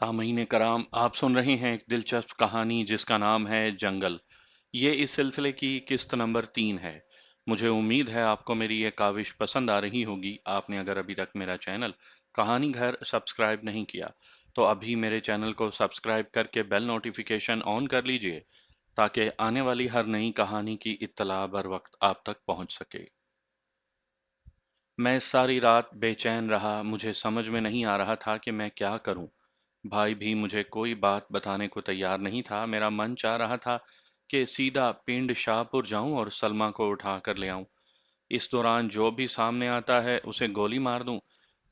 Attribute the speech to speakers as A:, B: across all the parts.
A: सामईन कराम, आप सुन रहे हैं एक दिलचस्प कहानी जिसका नाम है जंगल। ये इस सिलसिले की किस्त नंबर 3 है। मुझे उम्मीद है आपको मेरी ये काविश पसंद आ रही होगी। आपने अगर अभी तक मेरा चैनल कहानी घर सब्सक्राइब नहीं किया तो अभी मेरे चैनल को सब्सक्राइब करके बेल नोटिफिकेशन ऑन कर लीजिए ताकि आने वाली हर नई कहानी की इत्तला बर वक्त आप तक पहुंच सके। मैं सारी रात बेचैन रहा, मुझे समझ में नहीं आ रहा था कि मैं क्या करूं। भाई भी मुझे कोई बात बताने को तैयार नहीं था। मेरा मन चाह रहा था कि सीधा पिंड शाहपुर जाऊं और सलमा को उठा कर ले आऊं। इस दौरान जो भी सामने आता है उसे गोली मार दूं।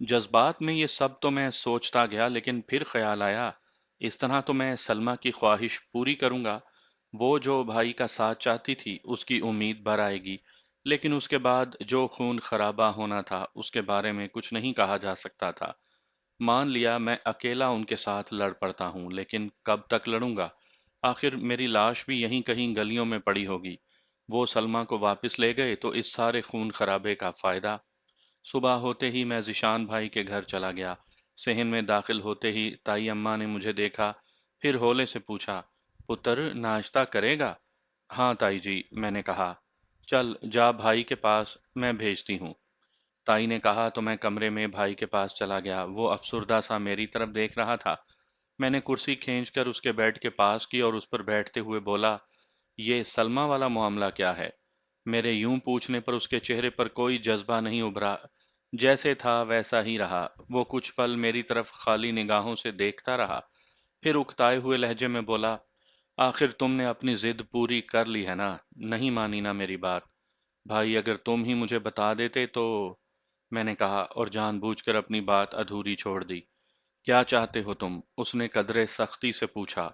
A: जज्बात में ये सब तो मैं सोचता गया, लेकिन फिर ख्याल आया, इस तरह तो मैं सलमा की ख्वाहिश पूरी करूंगा। वो जो भाई का साथ चाहती थी उसकी उम्मीद भर आएगी, लेकिन उसके बाद जो खून खराबा होना था उसके बारे में कुछ नहीं कहा जा सकता था। मान लिया मैं अकेला उनके साथ लड़ पड़ता हूँ, लेकिन कब तक लड़ूंगा? आखिर मेरी लाश भी यहीं कहीं गलियों में पड़ी होगी। वो सलमा को वापस ले गए तो इस सारे खून खराबे का फायदा? सुबह होते ही मैं जिशान भाई के घर चला गया। सहन में दाखिल होते ही ताई अम्मा ने मुझे देखा, फिर होले से पूछा, पुत्र नाश्ता करेगा? हाँ ताई जी, मैंने कहा। चल जा भाई के पास, मैं भेजती हूँ। ताई ने कहा तो मैं कमरे में भाई के पास चला गया। वो अफसुर्दा सा मेरी तरफ देख रहा था। मैंने कुर्सी खींचकर उसके बेड के पास की और उस पर बैठते हुए बोला, ये सलमा वाला मामला क्या है? मेरे यूं पूछने पर उसके चेहरे पर कोई जज्बा नहीं उभरा। जैसे था वैसा ही रहा। वो कुछ पल मेरी तरफ खाली निगाहों से देखता रहा, फिर उकताए हुए लहजे में बोला, आखिर तुमने अपनी जिद पूरी कर ली है ना? नहीं मानी ना मेरी बात? भाई अगर तुम ही मुझे बता देते तो। मैंने कहा और जानबूझकर अपनी बात अधूरी छोड़ दी। क्या चाहते हो तुम? उसने कदरे सख्ती से पूछा।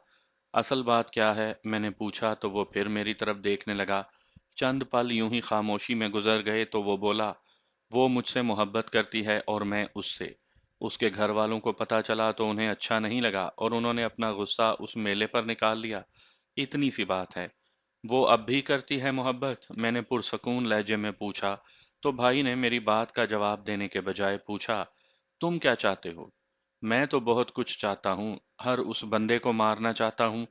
A: असल बात क्या है? मैंने पूछा तो वो फिर मेरी तरफ देखने लगा। चंद पल यूं ही खामोशी में गुजर गए तो वो बोला, वो मुझसे मोहब्बत करती है और मैं उससे। उसके घर वालों को पता चला तो उन्हें अच्छा नहीं लगा और उन्होंने अपना गुस्सा उस मेले पर निकाल लिया। इतनी सी बात है। वो अब भी करती है मोहब्बत? मैंने पुरसकून लहजे में पूछा तो भाई ने मेरी बात का जवाब देने के बजाय पूछा, तुम क्या चाहते हो? मैं तो बहुत कुछ चाहता हूँ। हर उस बंदे को मारना चाहता हूँ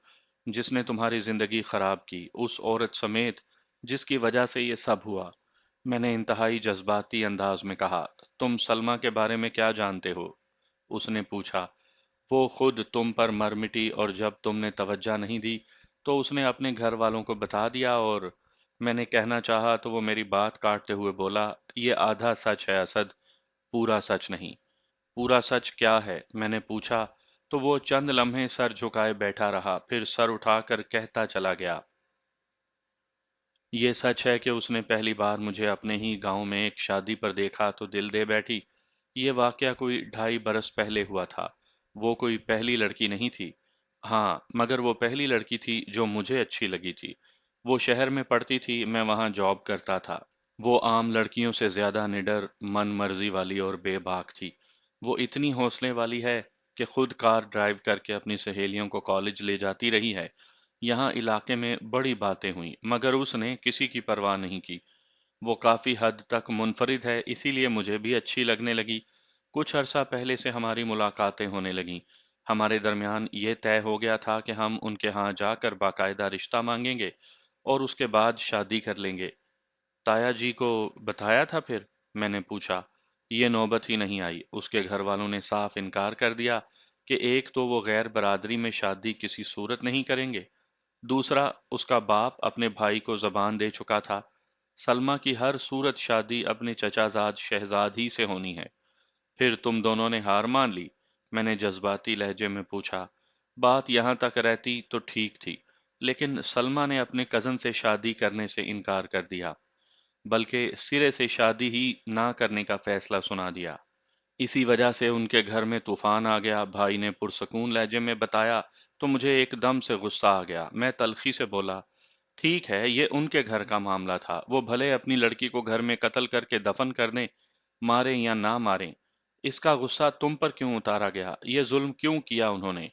A: जिसने तुम्हारी जिंदगी खराब की, उस औरत समेत जिसकी वजह से ये सब हुआ। मैंने इंतहाई जज्बाती अंदाज में कहा, तुम सलमा के बारे में क्या जानते हो? उसने पूछा। वो खुद तुम पर मर मिटी और जब तुमने तवज्जो नहीं दी तो उसने अपने घर वालों को बता दिया। और मैंने कहना चाहा तो वो मेरी बात काटते हुए बोला, ये आधा सच है असद, पूरा सच नहीं। पूरा सच क्या है? मैंने पूछा तो वो चंद लम्हे सर झुकाए बैठा रहा, फिर सर उठाकर कहता चला गया, ये सच है कि उसने पहली बार मुझे अपने ही गांव में एक शादी पर देखा तो दिल दे बैठी। ये वाकया कोई 2.5 बरस पहले हुआ था। वो कोई पहली लड़की नहीं थी। हाँ, मगर वो पहली लड़की थी जो मुझे अच्छी लगी थी। वो शहर में पढ़ती थी, मैं वहाँ जॉब करता था। वो आम लड़कियों से ज्यादा निडर, मन मर्जी वाली और बेबाक थी। वो इतनी हौसले वाली है कि खुद कार ड्राइव करके अपनी सहेलियों को कॉलेज ले जाती रही है। यहाँ इलाके में बड़ी बातें हुई मगर उसने किसी की परवाह नहीं की। वो काफी हद तक मुनफरिद है, इसीलिए मुझे भी अच्छी लगने लगी। कुछ अरसा पहले से हमारी मुलाकातें होने लगीं। हमारे दरमियान ये तय हो गया था कि हम उनके यहाँ जाकर बाकायदा रिश्ता मांगेंगे और उसके बाद शादी कर लेंगे। ताया जी को बताया था फिर? मैंने पूछा। ये नौबत ही नहीं आई। उसके घर वालों ने साफ इनकार कर दिया कि एक तो वो गैर बरादरी में शादी किसी सूरत नहीं करेंगे, दूसरा उसका बाप अपने भाई को जबान दे चुका था, सलमा की हर सूरत शादी अपने चचाजाद शहजाद ही से होनी है। फिर तुम दोनों ने हार मान ली? मैंने जज्बाती लहजे में पूछा। बात यहाँ तक रहती तो ठीक थी, लेकिन सलमा ने अपने कजन से शादी करने से इनकार कर दिया, बल्कि सिरे से शादी ही ना करने का फैसला सुना दिया। इसी वजह से उनके घर में तूफान आ गया। भाई ने पुरसकून लहजे में बताया तो मुझे एकदम से गुस्सा आ गया। मैं तल्खी से बोला, ठीक है, ये उनके घर का मामला था, वो भले अपनी लड़की को घर में कत्ल करके दफन कर दें, मारें या ना मारें। इसका गुस्सा तुम पर क्यों उतारा गया? ये जुल्म क्यों किया उन्होंने?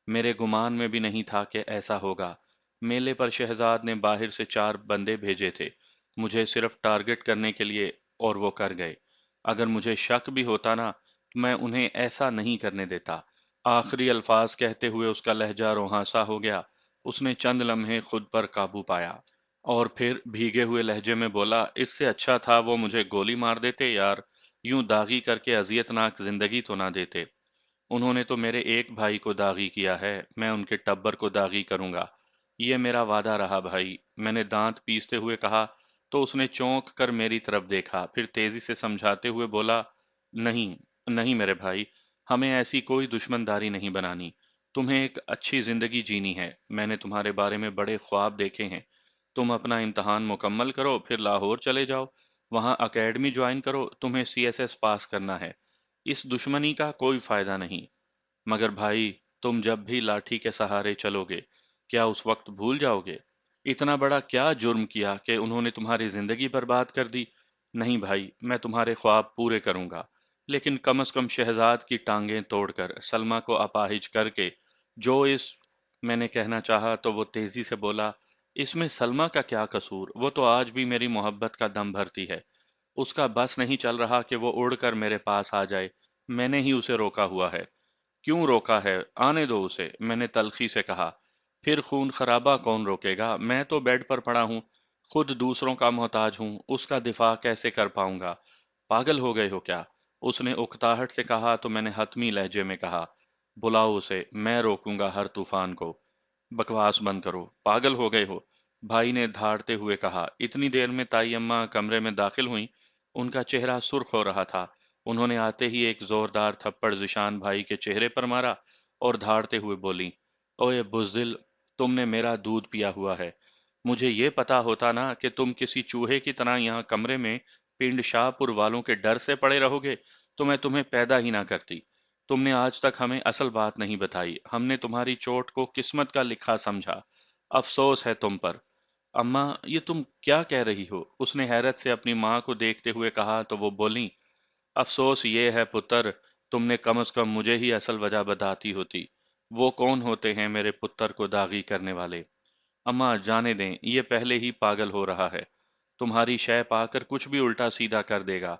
A: मेरे गुमान में भी नहीं था कि ऐसा होगा। मेले पर शहजाद ने बाहर से 4 बंदे भेजे थे, मुझे सिर्फ टारगेट करने के लिए, और वो कर गए। अगर मुझे शक भी होता ना, तो मैं उन्हें ऐसा नहीं करने देता। آخری الفاظ کہتے ہوئے اس کا لہجہ روحانسا ہو گیا۔ اس نے چند لمحے خود پر قابو پایا اور پھر بھیگے ہوئے لہجے میں بولا، اس سے اچھا تھا وہ مجھے گولی مار دیتے یار، یوں داغی کر کے اذیت ناک زندگی تو نہ دیتے۔ انہوں نے تو میرے ایک بھائی کو داغی کیا ہے، میں ان کے ٹبر کو داغی کروں گا، یہ میرا وعدہ رہا بھائی۔ میں نے دانت پیستے ہوئے کہا تو اس نے چونک کر میری طرف دیکھا، پھر تیزی سے سمجھاتے ہوئے بولا، نہیں نہیں میرے بھائی، ہمیں ایسی کوئی دشمنداری نہیں بنانی، تمہیں ایک اچھی زندگی جینی ہے، میں نے تمہارے بارے میں بڑے خواب دیکھے ہیں، تم اپنا امتحان مکمل کرو پھر لاہور چلے جاؤ، وہاں اکیڈمی جوائن کرو، تمہیں CSS پاس کرنا ہے، اس دشمنی کا کوئی فائدہ نہیں۔ مگر بھائی، تم جب بھی لاٹھی کے سہارے چلو گے، کیا اس وقت بھول جاؤ گے؟ اتنا بڑا کیا جرم کیا کہ انہوں نے تمہاری زندگی برباد کر دی؟ نہیں بھائی، میں تمہارے خواب پورے کروں گا، لیکن کم از کم شہزاد کی ٹانگیں توڑ کر، سلما کو اپاہج کر کے، جو اس میں نے کہنا چاہا تو وہ تیزی سے بولا، اس میں سلما کا کیا قصور؟ وہ تو آج بھی میری محبت کا دم بھرتی ہے، اس کا بس نہیں چل رہا کہ وہ اڑ کر میرے پاس آ جائے، میں نے ہی اسے روکا ہوا ہے۔ کیوں روکا ہے؟ آنے دو اسے، میں نے تلخی سے کہا۔ پھر خون خرابہ کون روکے گا؟ میں تو بیڈ پر پڑا ہوں، خود دوسروں کا محتاج ہوں، اس کا دفاع کیسے کر پاؤں گا؟ پاگل ہو گئے ہو کیا؟ اس نے اکتاہٹ سے کہا تو میں نے حتمی لہجے میں کہا، بلاؤ اسے، میں روکوں گا ہر طوفان کو۔ بکواس بند کرو، پاگل ہو گئے ہو، بھائی نے دھاڑتے ہوئے کہا۔ اتنی دیر میں تائی اماں کمرے میں داخل ہوئیں، ان کا چہرہ سرخ ہو رہا تھا۔ انہوں نے آتے ہی ایک زوردار تھپڑ ذیشان بھائی کے چہرے پر مارا اور دھاڑتے ہوئے بولی، اوئے بزدل، تم نے میرا دودھ پیا ہوا ہے، مجھے یہ پتا ہوتا نا کہ تم کسی چوہے کی طرح یہاں کمرے میں پنڈ شاہ پور والوں کے ڈر سے پڑے رہو گے تو میں تمہیں پیدا ہی نہ کرتی۔ تم نے آج تک ہمیں اصل بات نہیں بتائی، ہم نے تمہاری چوٹ کو قسمت کا لکھا سمجھا، افسوس ہے تم پر۔ اماں، یہ تم کیا کہہ رہی ہو؟ اس نے حیرت سے اپنی ماں کو دیکھتے ہوئے کہا تو وہ بولیں، افسوس یہ ہے پتر، تم نے کم از کم مجھے ہی اصل وجہ بتاتی ہوتی۔ وہ کون ہوتے ہیں میرے پتر کو داغی کرنے والے؟ اماں جانے دیں، یہ پہلے ہی پاگل ہو رہا ہے، تمہاری شے پا کر کچھ بھی الٹا سیدھا کر دے گا۔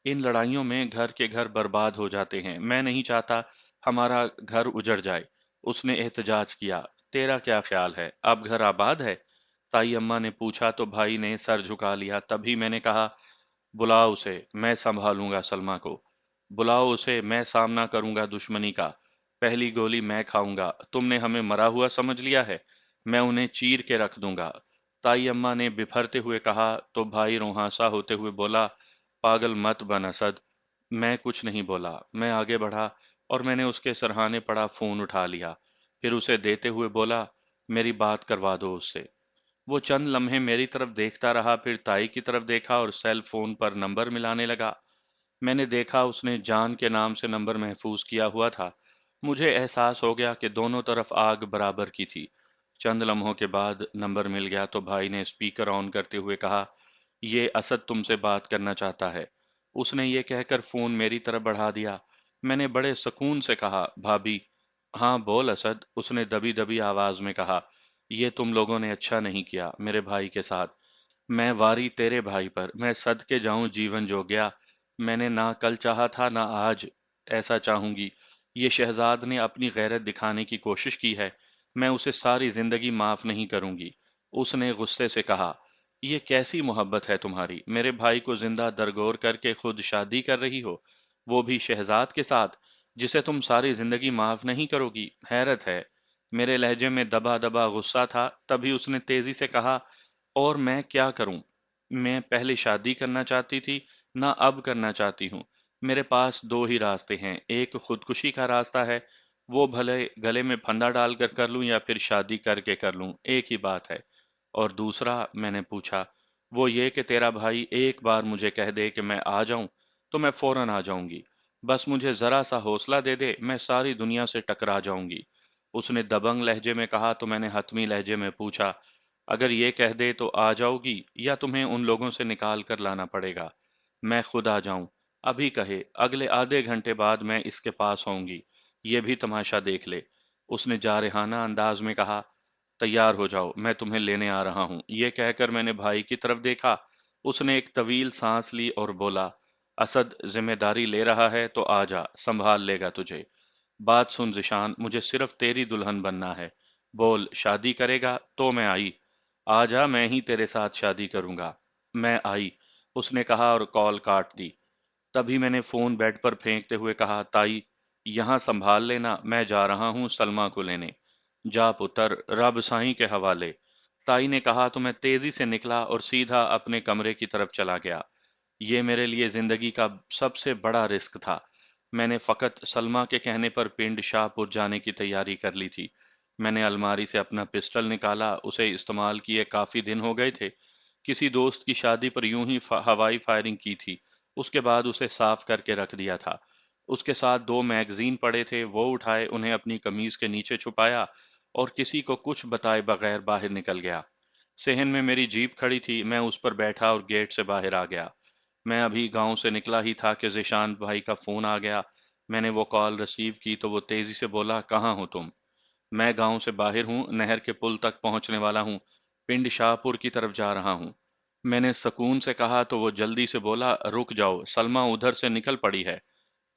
A: ان لڑائیوں میں گھر کے گھر برباد ہو جاتے ہیں، میں نہیں چاہتا ہمارا گھر اجڑ جائے۔ اس نے احتجاج کیا، تیرا کیا خیال ہے، اب گھر آباد ہے؟ تائی اماں نے پوچھا تو بھائی نے سر جھکا لیا، تبھی میں نے کہا، بلاؤ اسے، میں سنبھالوں گا سلما کو، بلاؤ اسے، میں سامنا کروں گا دشمنی کا، پہلی گولی میں کھاؤں گا، تم نے ہمیں مرا ہوا سمجھ لیا ہے، میں انہیں چیر کے رکھ دوں گا۔ تائی اماں نے بپھرتے ہوئے کہا تو بھائی روحانسا ہوتے ہوئے بولا، پاگل مت بن اسد۔ میں کچھ نہیں بولا، میں آگے بڑھا اور میں نے اس کے سرہانے پڑا فون اٹھا لیا، پھر اسے دیتے ہوئے بولا، میری بات کروا دو اس سے۔ وہ چند لمحے میری طرف دیکھتا رہا، پھر تائی کی طرف دیکھا اور سیل فون پر نمبر ملانے لگا۔ میں نے دیکھا اس نے جان کے نام سے نمبر محفوظ کیا ہوا تھا۔ مجھے احساس ہو گیا کہ دونوں طرف آگ برابر کی تھی۔ چند لمحوں کے بعد نمبر مل گیا تو بھائی نے اسپیکر آن کرتے ہوئے کہا، یہ اسد تم سے بات کرنا چاہتا ہے۔ اس نے یہ کہہ کر فون میری طرف بڑھا دیا۔ میں نے بڑے سکون سے کہا، بھابھی۔ ہاں بول اسد، اس نے دبی دبی آواز میں کہا، یہ تم لوگوں نے اچھا نہیں کیا میرے بھائی کے ساتھ، میں واری تیرے بھائی پر، میں صدقے جاؤں جیون جو گیا، میں نے نہ کل چاہا تھا نہ آج ایسا چاہوں گی۔ یہ شہزاد نے اپنی غیرت دکھانے کی کوشش کی ہے، میں اسے ساری زندگی معاف نہیں کروں گی۔ اس نے غصے سے کہا، یہ کیسی محبت ہے تمہاری، میرے بھائی کو زندہ درگور کر کے خود شادی کر رہی ہو، وہ بھی شہزاد کے ساتھ، جسے تم ساری زندگی معاف نہیں کرو گی، حیرت ہے۔ میرے لہجے میں دبا دبا غصہ تھا، تبھی اس نے تیزی سے کہا، اور میں کیا کروں؟ میں پہلے شادی کرنا چاہتی تھی، نہ اب کرنا چاہتی ہوں۔ میرے پاس دو ہی راستے ہیں، ایک خودکشی کا راستہ ہے، وہ بھلے گلے میں پھندا ڈال کر کر لوں یا پھر شادی کر کے کر لوں، ایک ہی بات ہے۔ اور دوسرا، میں نے پوچھا، وہ یہ کہ تیرا بھائی ایک بار مجھے کہہ دے کہ میں آ جاؤں تو میں فوراً آ جاؤں گی، بس مجھے ذرا سا حوصلہ دے دے، میں ساری دنیا سے ٹکرا جاؤں گی۔ اس نے دبنگ لہجے میں کہا تو میں نے حتمی لہجے میں پوچھا، اگر یہ کہہ دے تو آ جاؤ گی یا تمہیں ان لوگوں سے نکال کر لانا پڑے گا؟ میں خود آ جاؤں؟ ابھی کہے، اگلے آدھے گھنٹے بعد میں اس کے پاس ہوں گی، یہ بھی تماشا دیکھ لے۔ اس نے جارحانہ انداز میں کہا، تیار ہو جاؤ، میں تمہیں لینے آ رہا ہوں۔ یہ کہہ کر میں نے بھائی کی طرف دیکھا، اس نے ایک طویل سانس لی اور بولا، اسد ذمہ داری لے رہا ہے تو آ جا، سنبھال لے گا تجھے۔ बात सुन ज़िशान, मुझे सिर्फ तेरी दुल्हन बनना है। बोल, शादी करेगा? तो मैं आई। आ जा, मैं ही तेरे साथ शादी करूंगा। मैं आई, उसने कहा और कॉल काट दी। तभी मैंने फोन बेड पर फेंकते हुए कहा, ताई, यहाँ संभाल लेना, मैं जा रहा हूँ सलमा को लेने। जा पुत्र, रब साईं के हवाले। ताई ने कहा तो मैं तेजी से निकला और सीधा अपने कमरे की तरफ चला गया। ये मेरे लिए जिंदगी का सबसे बड़ा रिस्क था। मैंने फकत सलमा के कहने पर पिंड शाहपुर जाने की तैयारी कर ली थी। मैंने अलमारी से अपना पिस्टल निकाला, उसे इस्तेमाल किए काफी दिन हो गए थे। किसी दोस्त की शादी पर यूं ही हवाई फायरिंग की थी। उसके बाद उसे साफ करके रख दिया था। उसके साथ दो मैगजीन पड़े थे, वो उठाए, उन्हें अपनी कमीज के नीचे छुपाया और किसी को कुछ बताए बगैर बाहर निकल गया। सेहन में मेरी जीप खड़ी थी, मैं उस पर बैठा और गेट से बाहर आ गया। मैं अभी गांव से निकला ही था कि ज़िशान भाई का फ़ोन आ गया। मैंने वो कॉल रिसीव की तो वो तेज़ी से बोला, कहाँ हो तुम? मैं गांव से बाहर हूँ, नहर के पुल तक पहुँचने वाला हूँ, पिंड शाहपुर की तरफ जा रहा हूँ। मैंने सुकून से कहा तो वो जल्दी से बोला, रुक जाओ, सलमा उधर से निकल पड़ी है।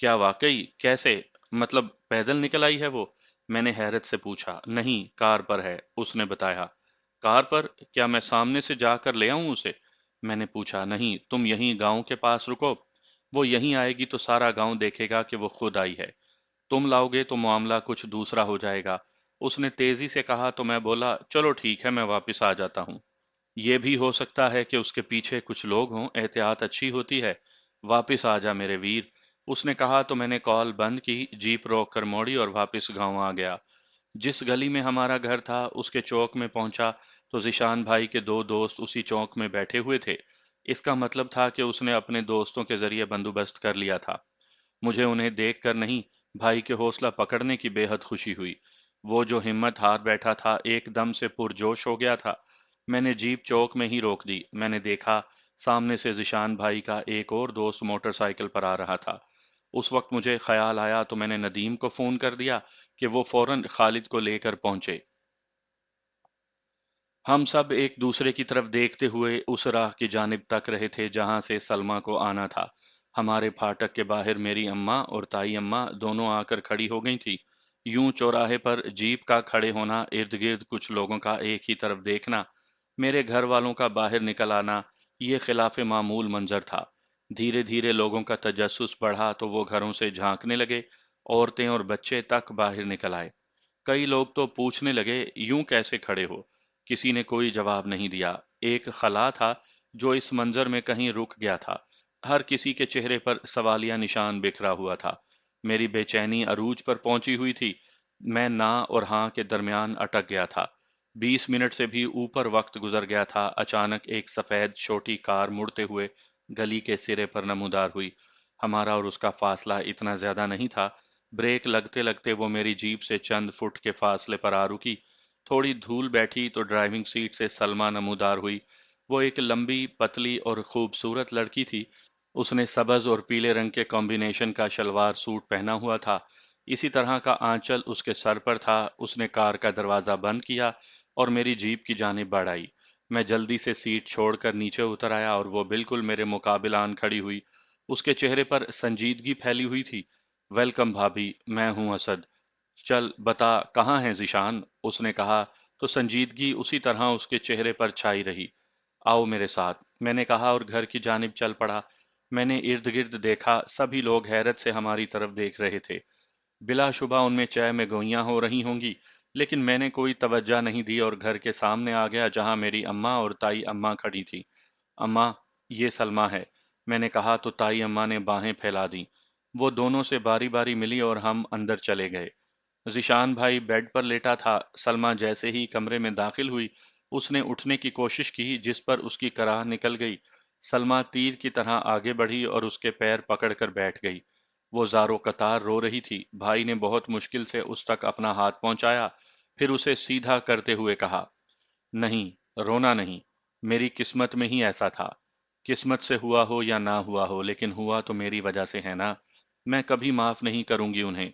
A: क्या वाकई? कैसे? मतलब पैदल निकल आई है वो? मैंने हैरत से पूछा। नहीं, कार पर है, उसने बताया। कार पर? क्या मैं सामने से जाकर ले आऊं उसे? मैंने पूछा। नहीं, तुम यहीं गांव के पास रुको। वो यहीं आएगी तो सारा गांव देखेगा कि वो खुद आई है। तुम लाओगे तो मामला कुछ दूसरा हो जाएगा। उसने तेजी से कहा तो मैं बोला, चलो ठीक है, मैं वापस आ जाता हूँ। ये भी हो सकता है कि उसके पीछे कुछ लोग हों, एहतियात अच्छी होती है। वापिस आ जा मेरे वीर। उसने कहा तो मैंने कॉल बंद की, जीप रोक कर मोड़ी और वापस गांव आ गया। जिस गली में हमारा घर था उसके चौक में पहुंचा तो जिशान भाई के दो दोस्त उसी चौक में बैठे हुए थे। इसका मतलब था कि उसने अपने दोस्तों के जरिए बंदोबस्त कर लिया था। मुझे उन्हें देखकर नहीं, भाई के हौसला पकड़ने की बेहद खुशी हुई। वो जो हिम्मत हार बैठा था एकदम से पुरजोश हो गया था। मैंने जीप चौक में ही रोक दी। मैंने देखा सामने से जिशान भाई का एक और दोस्त मोटरसाइकिल पर आ रहा था। उस वक्त मुझे ख्याल आया तो मैंने नदीम को फोन कर दिया कि वो फौरन खालिद को लेकर पहुंचे। हम सब एक दूसरे की तरफ देखते हुए उस राह की जानिब तक रहे थे जहां से सलमा को आना था। हमारे फाटक के बाहर मेरी अम्मा और ताई अम्मा दोनों आकर खड़ी हो गई थी। यूं चौराहे पर जीप का खड़े होना, इर्द गिर्द कुछ लोगों का एक ही तरफ देखना, मेरे घर वालों का बाहर निकल आना, ये खिलाफ मामूल मंजर था। धीरे धीरे लोगों का तजस्सुस बढ़ा तो वो घरों से झांकने लगे। औरतें और बच्चे तक बाहर निकल आए। कई लोग तो पूछने लगे, यूं कैसे खड़े हो? किसी ने कोई जवाब नहीं दिया। एक खला था जो इस मंजर में कहीं रुक गया था। हर किसी के चेहरे पर सवालिया निशान बिखरा हुआ था। मेरी बेचैनी अरूज पर पहुंची हुई थी। मैं ना और हाँ के दरमियान अटक गया था। 20 मिनट से भी ऊपर वक्त गुजर गया था। अचानक एक सफेद छोटी कार मुड़ते हुए गली के सिरे पर नमूदार हुई। हमारा और उसका फासला इतना ज्यादा नहीं था। ब्रेक लगते लगते वो मेरी जीप से चंद फुट के फासले पर आ रुकी। थोड़ी धूल बैठी तो ड्राइविंग सीट से सलमा नमूदार हुई। वो एक लंबी, पतली और खूबसूरत लड़की थी। उसने सबज और पीले रंग के कॉम्बिनेशन का शलवार सूट पहना हुआ था। इसी तरह का आंचल उसके सर पर था। उसने कार का दरवाज़ा बंद किया और मेरी जीप की जानिब बढ़ आई। मैं जल्दी से सीट छोड़कर नीचे उतर आया और वो बिल्कुल मेरे मुकाबिलान खड़ी हुई। उसके चेहरे पर संजीदगी फैली हुई थी। वेलकम भाभी, मैं हूं असद। चल बता, कहाँ है जिशान? उसने कहा तो संजीदगी उसी तरह उसके चेहरे पर छाई रही। आओ मेरे साथ, मैंने कहा और घर की जानिब चल पड़ा। मैंने इर्द गिर्द देखा, सभी लोग हैरत से हमारी तरफ देख रहे थे। बिलाशुबा उनमें चाय में गोइयां हो रही होंगी, लेकिन मैंने कोई तवज्जो नहीं दी और घर के सामने आ गया जहां मेरी अम्मा और ताई अम्मा खड़ी थी। अम्मा, ये सलमा है, मैंने कहा तो ताई अम्मा ने बाहें फैला दी। वो दोनों से बारी बारी मिली और हम अंदर चले गए। ज़ीशान भाई बेड पर लेटा था। सलमा जैसे ही कमरे में दाखिल हुई, उसने उठने की कोशिश की, जिस पर उसकी कराह निकल गई। सलमा तीर की तरह आगे बढ़ी और उसके पैर पकड़कर बैठ गई। वो ज़ारो कतार रो रही थी। भाई ने बहुत मुश्किल से उस तक अपना हाथ पहुंचाया, फिर उसे सीधा करते हुए कहा, नहीं, रोना नहीं। मेरी किस्मत में ही ऐसा था। किस्मत से हुआ हो या ना हुआ हो, लेकिन हुआ तो मेरी वजह से है ना। मैं कभी माफ नहीं करूंगी उन्हें।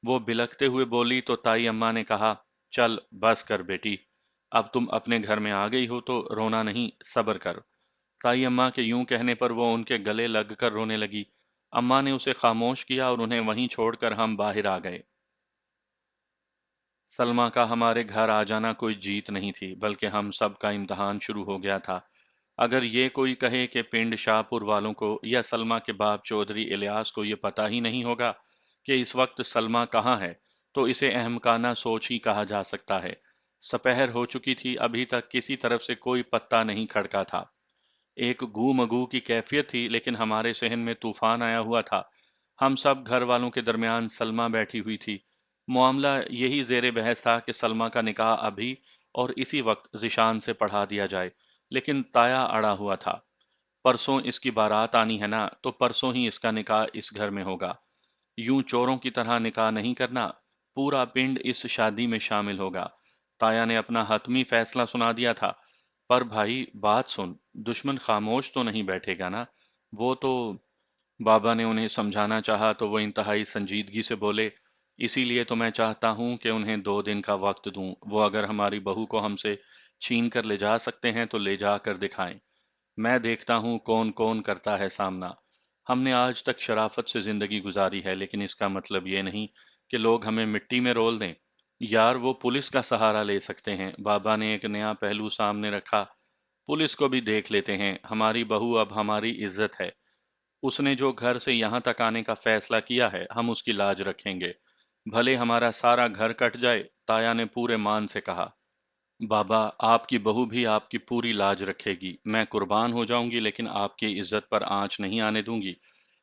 A: वो बिलखते हुए बोली तो ताई अम्मा ने कहा, चल बस कर बेटी, अब तुम अपने घर में आ गई हो तो रोना नहीं, सब्र कर। ताई अम्मा के यूं कहने पर वो उनके गले लगकर रोने लगी। अम्मा ने उसे खामोश किया और उन्हें वहीं छोड़कर हम बाहर आ गए। सलमा का हमारे घर आ जाना कोई जीत नहीं थी, बल्कि हम सब का इम्तहान शुरू हो गया था। अगर ये कोई कहे कि पिंड शाहपुर वालों को या सलमा के बाप चौधरी इलियास को ये पता ही नहीं होगा कि इस वक्त सलमा कहाँ है, तो इसे अहमकाना सोच ही कहा जा सकता है। सपहर हो चुकी थी, अभी तक किसी तरफ से कोई पत्ता नहीं खड़का था। एक गू मगू की कैफियत थी, लेकिन हमारे सहन में तूफान आया हुआ था। हम सब घर वालों के दरमियान सलमा बैठी हुई थी। मामला यही जेर बहस था कि सलमा का निकाह अभी और इसी वक्त जिशान से पढ़ा दिया जाए, लेकिन ताया अड़ा हुआ था। परसों इसकी बारात आनी है ना, तो परसों ही इसका निकाह इस घर में होगा। यूं चोरों की तरह निकाह नहीं करना, पूरा पिंड इस शादी में शामिल होगा। ताया ने अपना हतमी फैसला सुना दिया था। पर भाई बात सुन, दुश्मन खामोश तो नहीं बैठेगा ना। वो तो, बाबा ने उन्हें समझाना चाहा तो वो इंतहाई संजीदगी से बोले, इसीलिए तो मैं चाहता हूं कि उन्हें 2 दिन का वक्त दूं। वो अगर हमारी बहू को हमसे छीन कर ले जा सकते हैं तो ले जा कर दिखाएं। मैं देखता हूँ कौन कौन करता है सामना। हमने आज तक शराफत से जिंदगी गुजारी है, लेकिन इसका मतलब ये नहीं कि लोग हमें मिट्टी में रोल दें। यार, वो पुलिस का सहारा ले सकते हैं। बाबा ने एक नया पहलू सामने रखा। पुलिस को भी देख लेते हैं, हमारी बहू अब हमारी इज्जत है। उसने जो घर से यहाँ तक आने का फैसला किया है, हम उसकी लाज रखेंगे, भले हमारा सारा घर कट जाए, ताया ने पूरे मान से कहा। बाबा, आपकी बहू भी आपकी पूरी लाज रखेगी। मैं कुर्बान हो जाऊंगी, लेकिन आपकी इज्जत पर आंच नहीं आने दूंगी।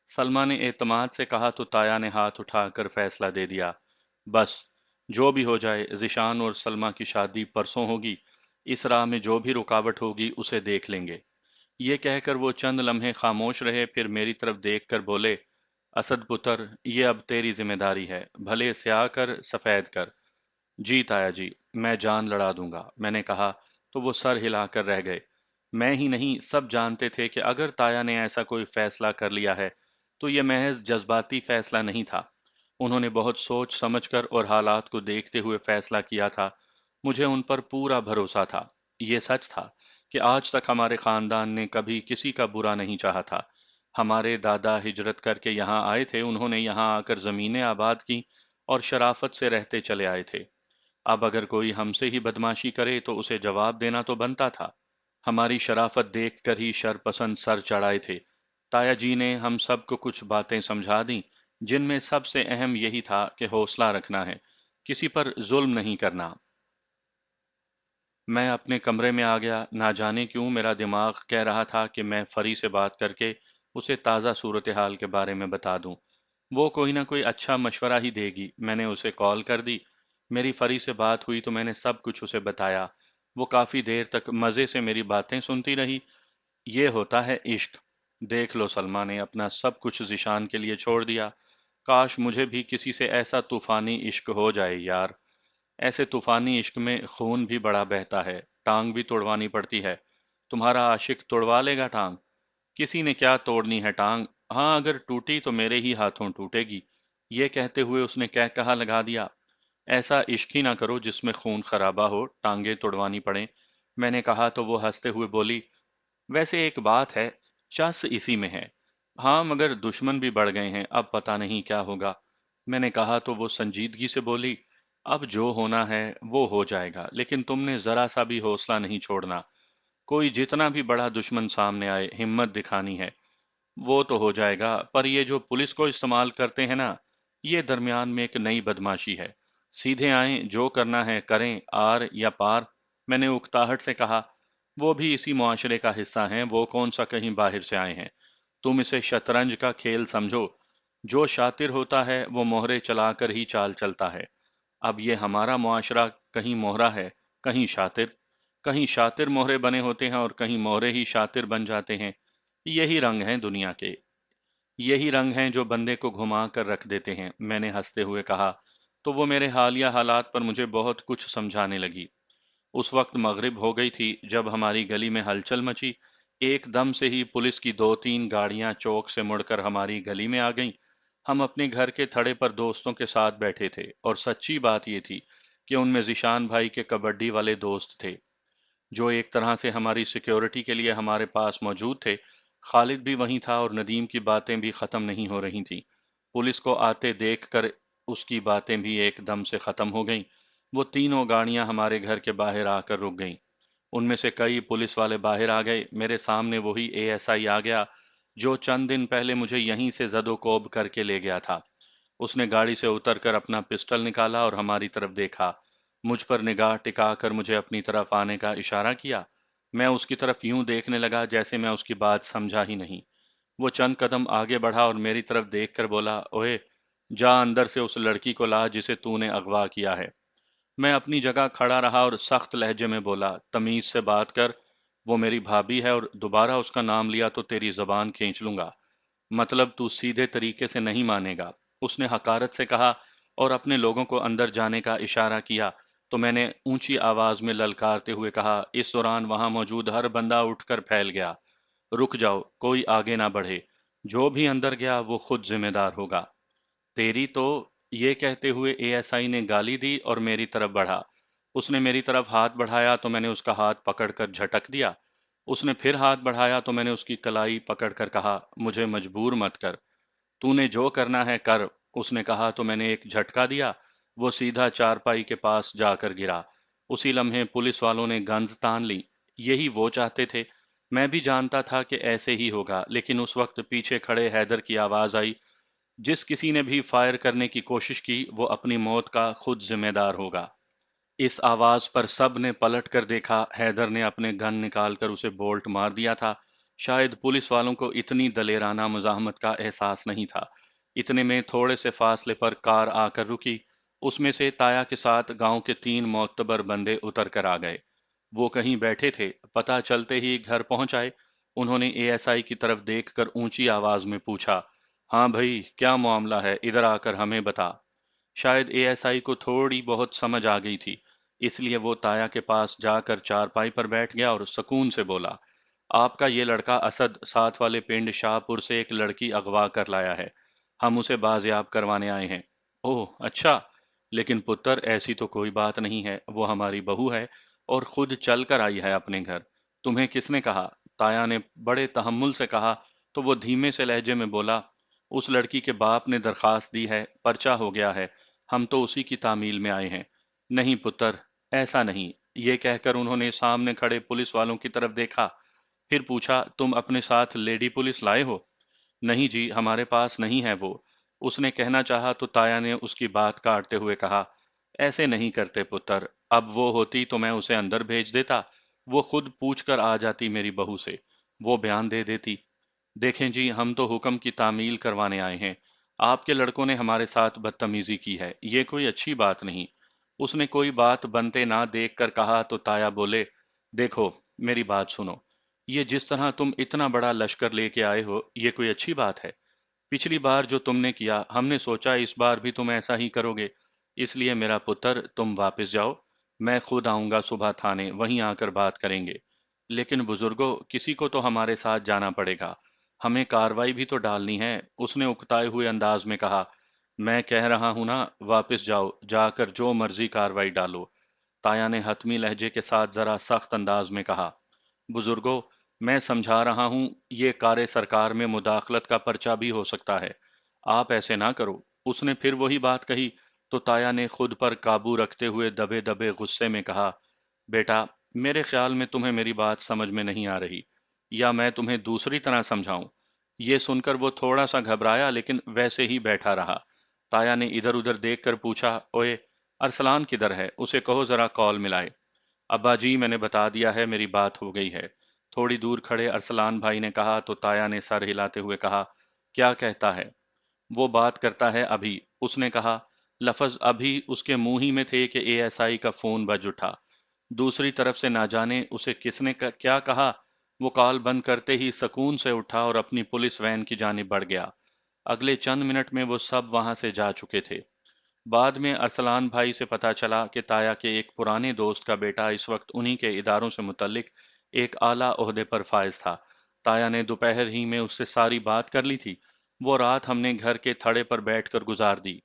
A: सलमा ने एतमाद से कहा तो ताया ने हाथ उठाकर फैसला दे दिया। बस, जो भी हो जाए, जिशान और सलमा की शादी परसों होगी। इस राह में जो भी रुकावट होगी उसे देख लेंगे। ये कहकर वो चंद लम्हे खामोश रहे, फिर मेरी तरफ देखकर बोले, असद पुत्र, ये अब तेरी जिम्मेदारी है, भले स्याह कर सफेद कर। जी ताया जी, मैं जान लड़ा दूंगा, मैंने कहा। तो वो सर हिलाकर रह गए। मैं ही नहीं, सब जानते थे कि अगर ताया ने ऐसा कोई फैसला कर लिया है तो ये महज जज्बाती फैसला नहीं था। उन्होंने बहुत सोच समझकर और हालात को देखते हुए फैसला किया था। मुझे उन पर पूरा भरोसा था। ये सच था कि आज तक हमारे खानदान ने कभी किसी का बुरा नहीं चाहा था। हमारे दादा हिजरत करके यहाँ आए थे, उन्होंने यहाँ आकर जमीनें आबाद की और शराफत से रहते चले आए थे। अब अगर कोई हमसे ही बदमाशी करे तो उसे जवाब देना तो बनता था। हमारी शराफत देखकर ही शरपसंद सर चढ़ाए थे। ताया जी ने हम सबको कुछ बातें समझा दी, जिनमें सबसे अहम यही था कि हौसला रखना है, किसी पर जुल्म नहीं करना। मैं अपने कमरे में आ गया। ना जाने क्यों मेरा दिमाग कह रहा था कि मैं फरी से बात करके उसे ताज़ा सूरत हाल के बारे में बता दूं। वो कोई ना कोई अच्छा मशवरा ही देगी। मैंने उसे कॉल कर दी। मेरी फरी से बात हुई तो मैंने सब कुछ उसे बताया। वो काफ़ी देर तक मज़े से मेरी बातें सुनती रही। ये होता है इश्क। देख लो, सलमा ने अपना सब कुछ जिशान के लिए छोड़ दिया। काश मुझे भी किसी से ऐसा तूफानी इश्क हो जाए यार। ऐसे तूफानी इश्क में खून भी बड़ा बहता है, टांग भी तोड़वानी पड़ती है। तुम्हारा आशिक तोड़वा लेगा टांग? किसी ने क्या तोड़नी है टांग। हाँ, अगर टूटी तो मेरे ही हाथों टूटेगी। ये कहते हुए उसने कह कहा लगा दिया, ऐसा इश्क ही ना करो जिसमें खून खराबा हो, टांगे तोड़वानी पड़े। मैंने कहा तो वो हंसते हुए बोली, वैसे एक बात है, चस इसी में है। हाँ, मगर दुश्मन भी बढ़ गए हैं, अब पता नहीं क्या होगा। मैंने कहा तो वो संजीदगी से बोली, अब जो होना है वो हो जाएगा, लेकिन तुमने जरा सा भी हौसला नहीं छोड़ना। कोई जितना भी बड़ा दुश्मन सामने आए, हिम्मत दिखानी है। वो तो हो जाएगा, पर ये जो पुलिस को इस्तेमाल करते हैं ना, ये दरमियान में एक नई बदमाशी है। सीधे आएं, जो करना है करें, आर या पार। मैंने उकताहट से कहा, वो भी इसी मुआशरे का हिस्सा हैं, वो कौन सा कहीं बाहर से आए हैं। तुम इसे शतरंज का खेल समझो। जो शातिर होता है वो मोहरे चलाकर ही चाल चलता है। अब ये हमारा मुआशरा कहीं मोहरा है, कहीं शातिर। कहीं शातिर मोहरे बने होते हैं और कहीं मोहरे ही शातिर बन जाते हैं। यही रंग हैं दुनिया के। यही रंग हैं जो बंदे को घुमा कर रख देते हैं, मैंने हंसते हुए कहा। तो वो मेरे हालिया हालात पर मुझे बहुत कुछ समझाने लगी। उस वक्त मगरिब हो गई थी जब हमारी गली में हलचल मची। एकदम से ही पुलिस की 2-3 गाड़ियां चौक से मुड़कर हमारी गली में आ गईं। हम अपने घर के थड़े पर दोस्तों के साथ बैठे थे, और सच्ची बात ये थी कि उनमें जिशान भाई के कबड्डी वाले दोस्त थे, जो एक तरह से हमारी सिक्योरिटी के लिए हमारे पास मौजूद थे। खालिद भी वहीं था और नदीम की बातें भी ख़त्म नहीं हो रही थीं। पुलिस को आते देखकर उसकी बातें भी एकदम से ख़त्म हो गईं। वो तीनों गाड़ियां हमारे घर के बाहर आकर रुक गईं। उनमें से कई पुलिस वाले बाहर आ गए। मेरे सामने वही एएसआई आ गया जो चंद दिन पहले मुझे यहीं से जदोकोब करके ले गया था। उसने गाड़ी से उतरकर अपना पिस्टल निकाला और हमारी तरफ देखा। मुझ पर निगाह टिकाकर मुझे अपनी तरफ आने का इशारा किया। मैं उसकी तरफ यूं देखने लगा जैसे मैं उसकी बात समझा ही नहीं। वो चंद कदम आगे बढ़ा और मेरी तरफ देखकर बोला, ओए, जा अंदर से उस लड़की को ला जिसे तूने अगवा किया है। मैं अपनी जगह खड़ा रहा और सख्त लहजे में बोला, तमीज से बात कर। वो मेरी भाभी है और दोबारा उसका नाम लिया तो तेरी जबान खींच लूंगा। मतलब तू सीधे तरीके से नहीं मानेगा। उसने हकारत से कहा और अपने लोगों को अंदर जाने का इशारा किया। तो मैंने ऊंची आवाज में ललकारते हुए कहा। इस दौरान वहां मौजूद हर बंदा उठकर फैल गया। रुक जाओ, कोई आगे ना बढ़े। जो भी अंदर गया वो खुद जिम्मेदार होगा। तेरी तो, ये कहते हुए एएसआई ने गाली दी और मेरी तरफ बढ़ा। उसने मेरी तरफ हाथ बढ़ाया तो मैंने उसका हाथ पकड़कर झटक दिया। उसने फिर हाथ बढ़ाया तो मैंने उसकी कलाई पकड़कर कहा, मुझे मजबूर मत कर। तूने जो करना है कर। उसने कहा तो मैंने एक झटका दिया। वो सीधा चारपाई के पास जाकर गिरा। उसी लम्हे पुलिस वालों ने गन्स तान ली। यही वो चाहते थे। मैं भी जानता था कि ऐसे ही होगा, लेकिन उस वक्त पीछे खड़े हैदर की आवाज आई, जिस किसी ने भी फायर करने की कोशिश की वो अपनी मौत का खुद जिम्मेदार होगा। इस आवाज पर सब ने पलट कर देखा। हैदर ने अपने गन निकालकर उसे बोल्ट मार दिया था। शायद पुलिस वालों को इतनी दलेराना मुजाहमत का एहसास नहीं था। इतने में थोड़े से फासले पर कार आकर रुकी। उसमें से ताया के साथ गांव के 3 मोतबर बंदे उतर कर आ गए। वो कहीं बैठे थे, पता चलते ही घर पहुंच आए। उन्होंने एएसआई की तरफ देखकर ऊंची आवाज में पूछा, हाँ भाई, क्या मामला है, इधर आकर हमें बता। शायद एएसआई को थोड़ी बहुत समझ आ गई थी, इसलिए वो ताया के पास जाकर चारपाई पर बैठ गया और सुकून से बोला, आपका ये लड़का असद साथ वाले पिंड शाहपुर से एक लड़की अगवा कर लाया है। हम उसे बाजियाब करवाने आए हैं। ओह अच्छा। लेकिन पुत्र, ऐसी तो कोई बात नहीं है। वो हमारी बहू है और खुद चल कर आई है अपने घर। तुम्हें किसने कहा? ताया ने बड़े तहम्मुल से कहा। तो वो धीमे से लहजे में बोला, उस लड़की के बाप ने दरखास्त दी है, पर्चा हो गया है। हम तो उसी की तामील में आए हैं। नहीं पुत्र, ऐसा नहीं। ये कहकर उन्होंने सामने खड़े पुलिस वालों की तरफ देखा। फिर पूछा, तुम अपने साथ लेडी पुलिस लाए हो? नहीं जी, हमारे पास नहीं है वो। उसने कहना चाहा तो ताया ने उसकी बात काटते हुए कहा, ऐसे नहीं करते पुत्र। अब वो होती तो मैं उसे अंदर भेज देता। वो खुद पूछ कर आ जाती मेरी बहू से। वो बयान दे देती। देखें जी, हम तो हुक्म की तामील करवाने आए हैं। आपके लड़कों ने हमारे साथ बदतमीजी की है, ये कोई अच्छी बात नहीं। उसने कोई बात बनते ना देख कर कहा तो ताया बोले, देखो, मेरी बात सुनो। ये जिस तरह तुम इतना बड़ा लश्कर लेके आए हो, ये कोई अच्छी बात है? पिछली बार जो तुमने किया, हमने सोचा इस बार भी तुम ऐसा ही करोगे। इसलिए मेरा पुत्र, तुम वापस जाओ। मैं खुद आऊंगा सुबह थाने, वहीं आकर बात करेंगे। लेकिन बुजुर्गों, किसी को तो हमारे साथ जाना पड़ेगा। हमें कार्रवाई भी तो डालनी है। उसने उकताए हुए अंदाज में कहा, मैं कह रहा हूं ना, वापस जाओ, जाकर जो मर्जी कार्रवाई डालो। ताया ने हतमी लहजे के साथ जरा सख्त अंदाज में कहा, बुजुर्गों, मैं समझा रहा हूं, ये कार्य सरकार में मुदाखलत का पर्चा भी हो सकता है। आप ऐसे ना करो। उसने फिर वही बात कही। तो ताया ने खुद पर काबू रखते हुए दबे दबे गुस्से में कहा, बेटा, मेरे ख्याल में तुम्हें मेरी बात समझ में नहीं आ रही, या मैं तुम्हें दूसरी तरह समझाऊं। ये सुनकर वो थोड़ा सा घबराया, लेकिन वैसे ही बैठा रहा। ताया ने इधर उधर देखकर पूछा, ओए, अरसलान किधर है? उसे कहो जरा कॉल मिलाए। अब्बा जी, मैंने बता दिया है, मेरी बात हो गई है। थोड़ी दूर खड़े अरसलान भाई ने कहा। तो ताया ने सर हिलाते हुए कहा, क्या कहता है? वो बात करता है अभी। उसने कहा। लफज अभी उसके मुंह ही में थे कि एएसआई का फोन बज उठा। दूसरी तरफ से ना जाने उसे किसने क्या कहा। वो कॉल बंद करते ही सुकून से उठा और अपनी पुलिस वैन की जानिब बढ़ गया। अगले चंद मिनट में वो सब वहां से जा चुके थे। बाद में अरसलान भाई से पता चला कि ताया के एक पुराने दोस्त का बेटा इस वक्त उन्हीं के इदारों से मुतल्लिक एक आला ओहदे पर फायज था। ताया ने दोपहर ही में उससे सारी बात कर ली थी। वो रात हमने घर के थड़े पर बैठकर गुजार दी।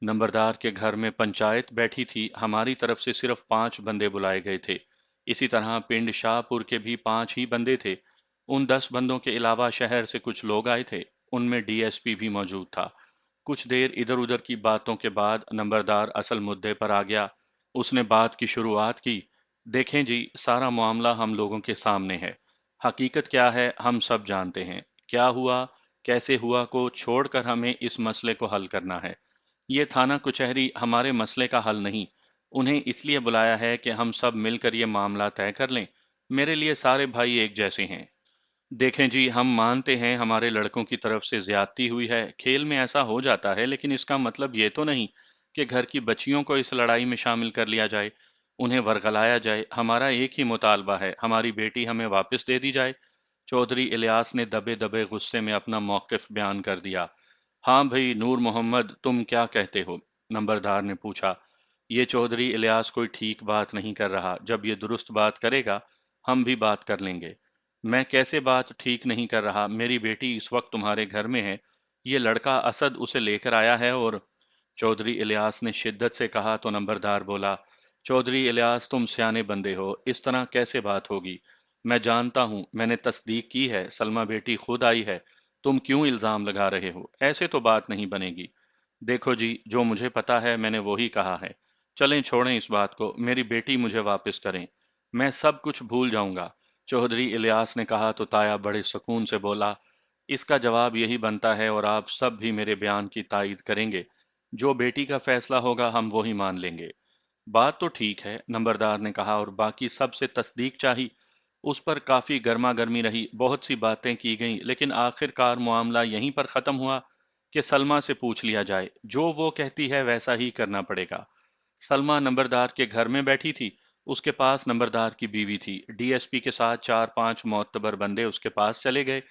A: नंबरदार के घर में पंचायत बैठी थी। हमारी तरफ से सिर्फ 5 बंदे बुलाए गए थे। इसी तरह पिंड शाहपुर के भी 5 ही बंदे थे। उन 10 बंदों के अलावा शहर से कुछ लोग आए थे। उनमें डीएसपी भी मौजूद था। कुछ देर इधर उधर की बातों के बाद नंबरदार असल मुद्दे पर आ गया। उसने बात की शुरुआत की। देखें जी, सारा मामला हम लोगों के सामने है। हकीकत क्या है हम सब जानते हैं। क्या हुआ, कैसे हुआ को छोड़कर हमें इस मसले को हल करना है। ये थाना कचहरी हमारे मसले का हल नहीं। उन्हें इसलिए बुलाया है कि हम सब मिलकर ये मामला तय कर लें। मेरे लिए सारे भाई एक जैसे हैं। देखें जी, हम मानते हैं हमारे लड़कों की तरफ से ज्यादती हुई है, खेल में ऐसा हो जाता है, लेकिन इसका मतलब ये तो नहीं कि घर की बच्चियों को इस लड़ाई में शामिल कर लिया जाए, उन्हें वरगलाया जाए। हमारा एक ही मुतालबा है, हमारी बेटी हमें वापस दे दी जाए। चौधरी इलियास ने दबे दबे गुस्से में अपना मौकिफ बयान कर दिया। हाँ भाई नूर मोहम्मद, तुम क्या कहते हो? नंबरदार ने पूछा। ये चौधरी इलियास कोई ठीक बात नहीं कर रहा। जब ये दुरुस्त बात करेगा हम भी बात कर लेंगे। मैं कैसे बात ठीक नहीं कर रहा? मेरी बेटी इस वक्त तुम्हारे घर में है। ये लड़का असद उसे लेकर आया है। और चौधरी इलियास ने शिद्दत से कहा तो नंबरदार बोला, चौधरी इलियास तुम सियाने बंदे हो, इस तरह कैसे बात होगी? मैं जानता हूं, मैंने तस्दीक की है, सलमा बेटी खुद आई है। तुम क्यों इल्जाम लगा रहे हो? ऐसे तो बात नहीं बनेगी। देखो जी, जो मुझे पता है मैंने वही कहा है। चलें छोड़ें इस बात को, मेरी बेटी मुझे वापस करें, मैं सब कुछ भूल जाऊंगा। चौधरी इलियास ने कहा तो ताया बड़े सुकून से बोला, इसका जवाब यही बनता है और आप सब भी मेरे बयान की तायीद करेंगे। जो बेटी का फैसला होगा हम वही मान लेंगे। बात तो ठीक है, नंबरदार ने कहा, और बाकी सबसे तस्दीक चाहिए। उस पर काफी गर्मा गर्मी रही, बहुत सी बातें की गईं, लेकिन आखिरकार मामला यहीं पर खत्म हुआ कि सलमा से पूछ लिया जाए, जो वो कहती है वैसा ही करना पड़ेगा। सलमा नंबरदार के घर में बैठी थी। उसके पास नंबरदार की बीवी थी। डीएसपी के साथ चार पांच मोतबर बंदे उसके पास चले गए।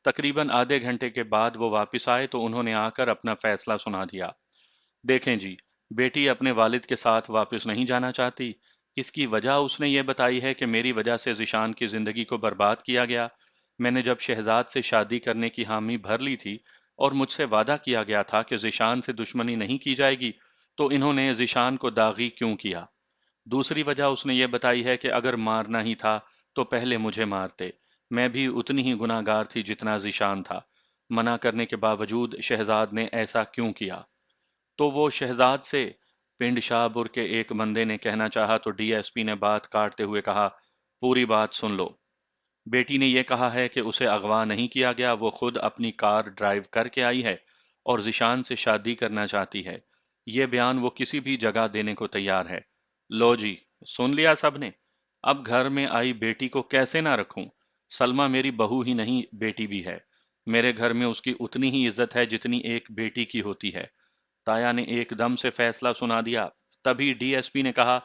A: तकरीबन आधे घंटे के बाद वो वापस आए तो उन्होंने आकर अपना फैसला सुना दिया। देखें जी, बेटी अपने वालिद के साथ वापस नहीं जाना चाहती। इसकी वजह उसने ये बताई है कि मेरी वजह से ज़िशान की ज़िंदगी को बर्बाद किया गया। मैंने जब शहजाद से शादी करने की हामी भर ली थी और मुझसे वादा किया गया था कि ज़िशान से दुश्मनी नहीं की जाएगी, तो इन्होंने ज़िशान को दागी क्यों किया? दूसरी वजह उसने ये बताई है कि अगर मारना ही था तो पहले मुझे मारते। मैं भी उतनी ही गुनाहगार थी जितना ज़िशान था। मना करने के बावजूद शहजाद ने ऐसा क्यों किया? तो वो शहजाद से, पिंड शाहपुर के एक बंदे ने कहना चाहा तो डीएसपी ने बात काटते हुए कहा, पूरी बात सुन लो। बेटी ने यह कहा है कि उसे अगवा नहीं किया गया, वो खुद अपनी कार ड्राइव करके आई है और जिशान से शादी करना चाहती है। ये बयान वो किसी भी जगह देने को तैयार है। लो जी, सुन लिया सबने। अब घर में आई बेटी को कैसे ना रखूं? सलमा मेरी बहू ही नहीं, बेटी भी है। मेरे घर में उसकी उतनी ही इज्जत है जितनी एक बेटी की होती है। ताया ने एकदम से फैसला सुना दिया। तभी डीएसपी ने कहा,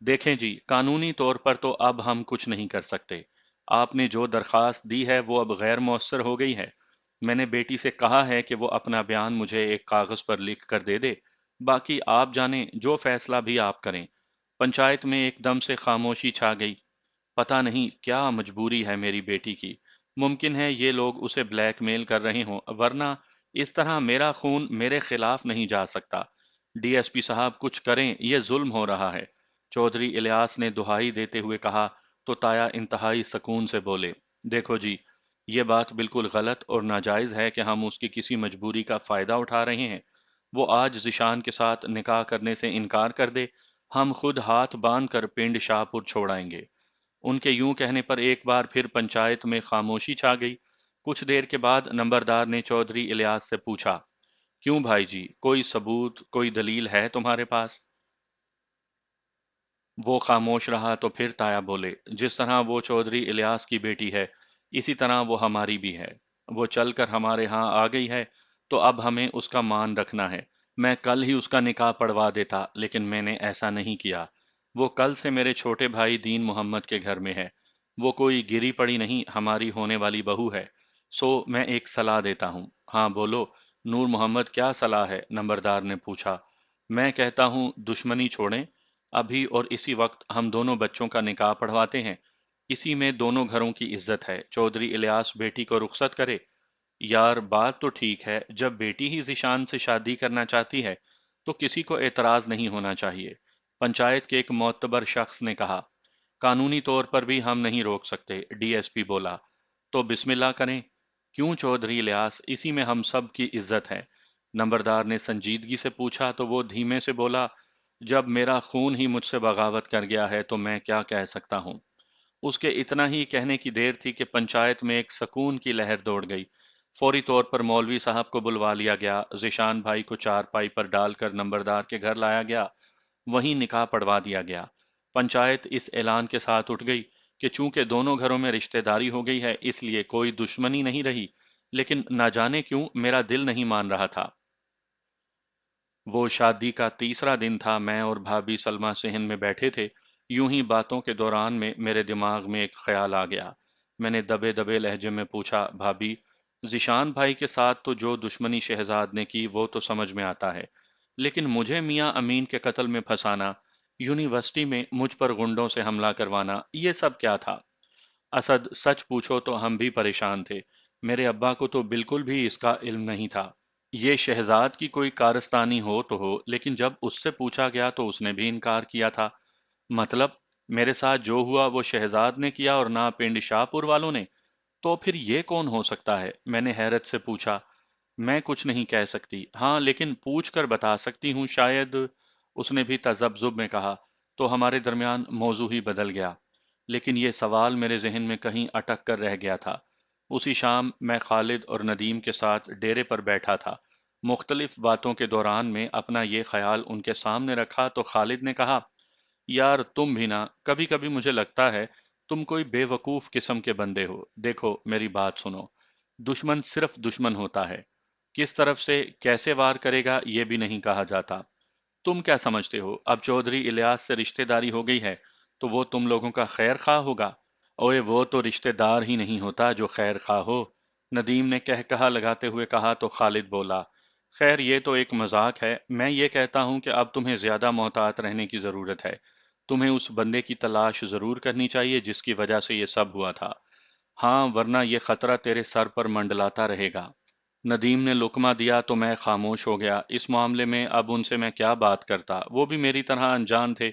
A: देखें जी, कानूनी तौर पर तो अब हम कुछ नहीं कर सकते। आपने जो दरखास्त दी है वो अब गैर मौसर हो गई है। मैंने बेटी से कहा है कि वो अपना बयान मुझे एक कागज पर लिख कर दे दे। बाकी आप जाने, जो फैसला भी आप करें। पंचायत में एकदम से खामोशी छा गई। पता नहीं क्या मजबूरी है मेरी बेटी की। मुमकिन है ये लोग उसे ब्लैकमेल कर रहे हों, वरना इस तरह मेरा खून मेरे खिलाफ नहीं जा सकता। डीएसपी साहब कुछ करें, ये जुल्म हो रहा है। चौधरी इलियास ने दुहाई देते हुए कहा तो ताया इंतहाई सुकून से बोले, देखो जी, ये बात बिल्कुल गलत और नाजायज है कि हम उसकी किसी मजबूरी का फायदा उठा रहे हैं। वो आज जिशान के साथ निकाह करने से इनकार कर दे, हम खुद हाथ बांध कर पिंड शाहपुर छोड़ाएंगे। उनके यूं कहने पर एक बार फिर पंचायत में खामोशी छा गई। कुछ देर के बाद नंबरदार ने चौधरी इलियास से पूछा, क्यों भाई जी, कोई सबूत, कोई दलील है तुम्हारे पास? वो खामोश रहा तो फिर ताया बोले, जिस तरह वो चौधरी इलियास की बेटी है, इसी तरह वो हमारी भी है। वो चलकर हमारे यहाँ आ गई है, तो अब हमें उसका मान रखना है। मैं कल ही उसका निकाह पढ़वा देता, लेकिन मैंने ऐसा नहीं किया। वो कल से मेरे छोटे भाई दीन मोहम्मद के घर में है। वो कोई गिरी पड़ी नहीं, हमारी होने वाली बहू है। सो मैं एक सलाह देता हूँ। हाँ बोलो, नूर मोहम्मद, क्या सलाह है? नंबरदार ने पूछा। मैं कहता हूँ दुश्मनी छोड़ें। अभी और इसी वक्त हम दोनों बच्चों का निकाह पढ़वाते हैं। इसी में दोनों घरों की इज्जत है। चौधरी इलियास बेटी को रुखसत करे। यार बात तो ठीक है, जब बेटी ही जिशान से शादी करना चाहती है तो किसी को एतराज नहीं होना चाहिए। पंचायत के एक मोतबर शख्स ने कहा। कानूनी तौर पर भी हम नहीं रोक सकते, डीएसपी बोला। तो बिस्मिल्लाह करें। क्यों चौधरी इलियास, इसी में हम सब की इज्जत है। نمبردار نے سنجیدگی سے پوچھا تو وہ دھیمے سے بولا، جب میرا خون ہی مجھ سے بغاوت کر گیا ہے تو میں کیا کہہ سکتا ہوں؟ اس کے اتنا ہی کہنے کی دیر تھی کہ پنچایت میں ایک سکون کی لہر دوڑ گئی۔ فوری طور پر مولوی صاحب کو بلوا لیا گیا، ذیشان بھائی کو چارپائی پر ڈال کر نمبردار کے گھر لایا گیا، وہیں نکاح پڑھوا دیا گیا۔ پنچایت اس اعلان کے ساتھ اٹھ گئی کہ چونکہ دونوں گھروں میں رشتہ داری ہو گئی ہے اس لیے کوئی دشمنی نہیں رہی، لیکن نہ جانے کیوں میرا دل نہیں مان رہا تھا۔ وہ شادی کا تیسرا دن تھا، میں اور بھابھی سلمہ صحن میں بیٹھے تھے۔ یوں ہی باتوں کے دوران میں میرے دماغ میں ایک خیال آ گیا۔ میں نے دبے دبے لہجے میں پوچھا، بھابھی، ذیشان بھائی کے ساتھ تو جو دشمنی شہزاد نے کی وہ تو سمجھ میں آتا ہے، لیکن مجھے میاں امین کے قتل میں پھنسانا، یونیورسٹی میں مجھ پر غنڈوں سے حملہ کروانا، یہ سب کیا تھا؟ اسد، سچ پوچھو تو ہم بھی پریشان تھے۔ میرے ابا کو تو بالکل بھی اس کا علم نہیں تھا۔ یہ شہزاد کی کوئی کارستانی ہو تو ہو، لیکن جب اس سے پوچھا گیا تو اس نے بھی انکار کیا تھا۔ مطلب میرے ساتھ جو ہوا وہ شہزاد نے کیا اور نہ پنڈ شاہ پور والوں نے؟ تو پھر یہ کون ہو سکتا ہے؟ میں نے حیرت سے پوچھا۔ میں کچھ نہیں کہہ سکتی، ہاں لیکن پوچھ کر بتا سکتی ہوں شاید، اس نے بھی تذبذب میں کہا۔ تو ہمارے درمیان موضوع ہی بدل گیا، لیکن یہ سوال میرے ذہن میں کہیں اٹک کر رہ گیا تھا۔ اسی شام میں خالد اور ندیم کے ساتھ ڈیرے پر بیٹھا تھا۔ مختلف باتوں کے دوران میں اپنا یہ خیال ان کے سامنے رکھا تو خالد نے کہا، یار تم بھی نا، کبھی کبھی مجھے لگتا ہے تم کوئی بے وقوف قسم کے بندے ہو۔ دیکھو میری بات سنو، دشمن صرف دشمن ہوتا ہے، کس طرف سے کیسے وار کرے گا یہ بھی نہیں کہا جاتا۔ تم کیا سمجھتے ہو اب چودھری الیاس سے رشتہ داری ہو گئی ہے تو وہ تم لوگوں کا خیر خواہ ہوگا؟ اوئے وہ تو رشتہ دار ہی نہیں ہوتا جو خیر خواہ ہو، ندیم نے کہا لگاتے ہوئے کہا تو خالد بولا، خیر یہ تو ایک مذاق ہے، میں یہ کہتا ہوں کہ اب تمہیں زیادہ محتاط رہنے کی ضرورت ہے۔ تمہیں اس بندے کی تلاش ضرور کرنی چاہیے جس کی وجہ سے یہ سب ہوا تھا، ہاں ورنہ یہ خطرہ تیرے سر پر منڈلاتا رہے گا۔ ندیم نے لقمہ دیا تو میں خاموش ہو گیا۔ اس معاملے میں اب ان سے میں کیا بات کرتا، وہ بھی میری طرح انجان تھے۔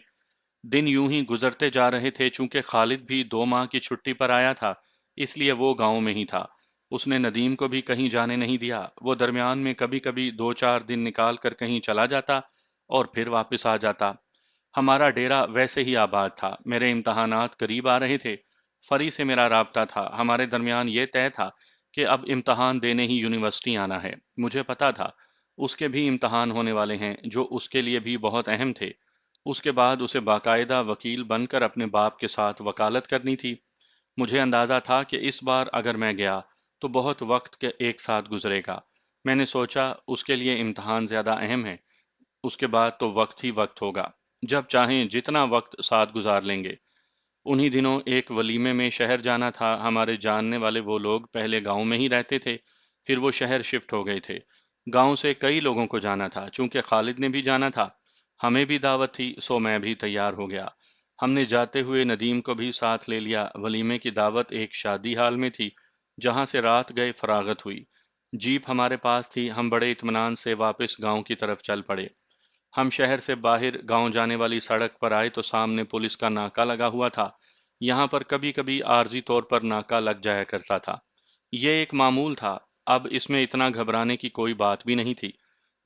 A: دن یوں ہی گزرتے جا رہے تھے، چونکہ خالد بھی 2 ماہ کی چھٹی پر آیا تھا اس لیے وہ گاؤں میں ہی تھا۔ اس نے ندیم کو بھی کہیں جانے نہیں دیا، وہ درمیان میں کبھی کبھی 2 4 دن نکال کر کہیں چلا جاتا اور پھر واپس آ جاتا۔ ہمارا ڈیرا ویسے ہی آباد تھا، میرے امتحانات قریب آ رہے تھے، فری سے میرا رابطہ تھا، ہمارے درمیان یہ طے تھا کہ اب امتحان دینے ہی یونیورسٹی آنا ہے۔ مجھے پتا تھا اس کے بھی امتحان ہونے والے ہیں جو اس کے لیے بھی بہت اہم تھے۔ اس کے بعد اسے باقاعدہ وکیل بن کر اپنے باپ کے ساتھ وکالت کرنی تھی۔ مجھے اندازہ تھا کہ اس بار اگر میں گیا تو بہت وقت کے ایک ساتھ گزرے گا۔ میں نے سوچا اس کے لیے امتحان زیادہ اہم ہے، اس کے بعد تو وقت ہی وقت ہوگا، جب چاہیں جتنا وقت ساتھ گزار لیں گے۔ انہی دنوں ایک ولیمے میں شہر جانا تھا، ہمارے جاننے والے وہ لوگ پہلے گاؤں میں ہی رہتے تھے، پھر وہ شہر شفٹ ہو گئے تھے۔ گاؤں سے کئی لوگوں کو جانا تھا، چونکہ خالد نے بھی جانا تھا، ہمیں بھی دعوت تھی، سو میں بھی تیار ہو گیا۔ ہم نے جاتے ہوئے ندیم کو بھی ساتھ لے لیا۔ ولیمے کی دعوت ایک شادی حال میں تھی، جہاں سے رات گئے فراغت ہوئی۔ جیپ ہمارے پاس تھی، ہم بڑے اطمینان سے واپس گاؤں کی طرف چل پڑے۔ ہم شہر سے باہر گاؤں جانے والی سڑک پر آئے تو سامنے پولیس کا ناکہ لگا ہوا تھا۔ یہاں پر کبھی کبھی عارضی طور پر ناکہ لگ جایا کرتا تھا، یہ ایک معمول تھا، اب اس میں اتنا گھبرانے کی کوئی بات بھی نہیں تھی۔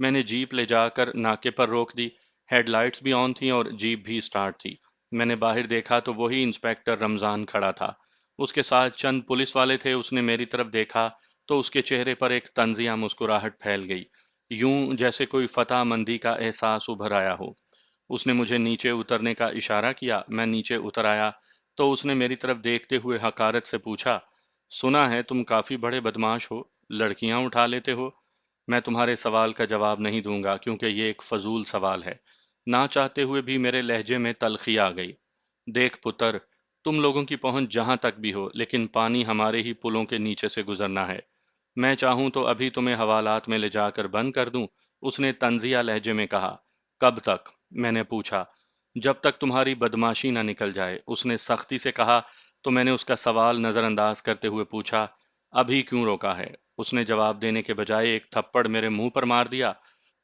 A: میں نے جیپ لے جا کر ناکے پر روک دی، ہیڈ لائٹس بھی آن تھیں اور جیپ بھی سٹارٹ تھی۔ میں نے باہر دیکھا تو وہی انسپیکٹر رمضان کھڑا تھا، اس کے ساتھ چند پولیس والے تھے۔ اس نے میری طرف دیکھا تو اس کے چہرے پر ایک طنزیہ مسکراہٹ پھیل گئی، یوں جیسے کوئی فتح مندی کا احساس ابھر آیا ہو۔ اس نے مجھے نیچے اترنے کا اشارہ کیا، میں نیچے اتر آیا تو اس نے میری طرف دیکھتے ہوئے حقارت سے پوچھا، سنا ہے تم کافی بڑے بدماش ہو، لڑکیاں اٹھا لیتے ہو؟ میں تمہارے سوال کا جواب نہیں دوں گا کیونکہ یہ ایک فضول سوال ہے۔ نہ چاہتے ہوئے بھی میرے لہجے میں تلخی آ گئی۔ دیکھ پتر، تم لوگوں کی پہنچ جہاں تک بھی ہو، لیکن پانی ہمارے ہی پلوں کے نیچے سے گزرنا ہے۔ میں چاہوں تو ابھی تمہیں حوالات میں لے جا کر بند کر دوں، اس نے طنزیہ لہجے میں کہا۔ کب تک؟ میں نے پوچھا۔ جب تک تمہاری بدماشی نہ نکل جائے، اس نے سختی سے کہا تو میں نے اس کا سوال نظر انداز کرتے ہوئے پوچھا، ابھی کیوں روکا ہے؟ اس نے جواب دینے کے بجائے ایک تھپڑ میرے منہ پر مار دیا۔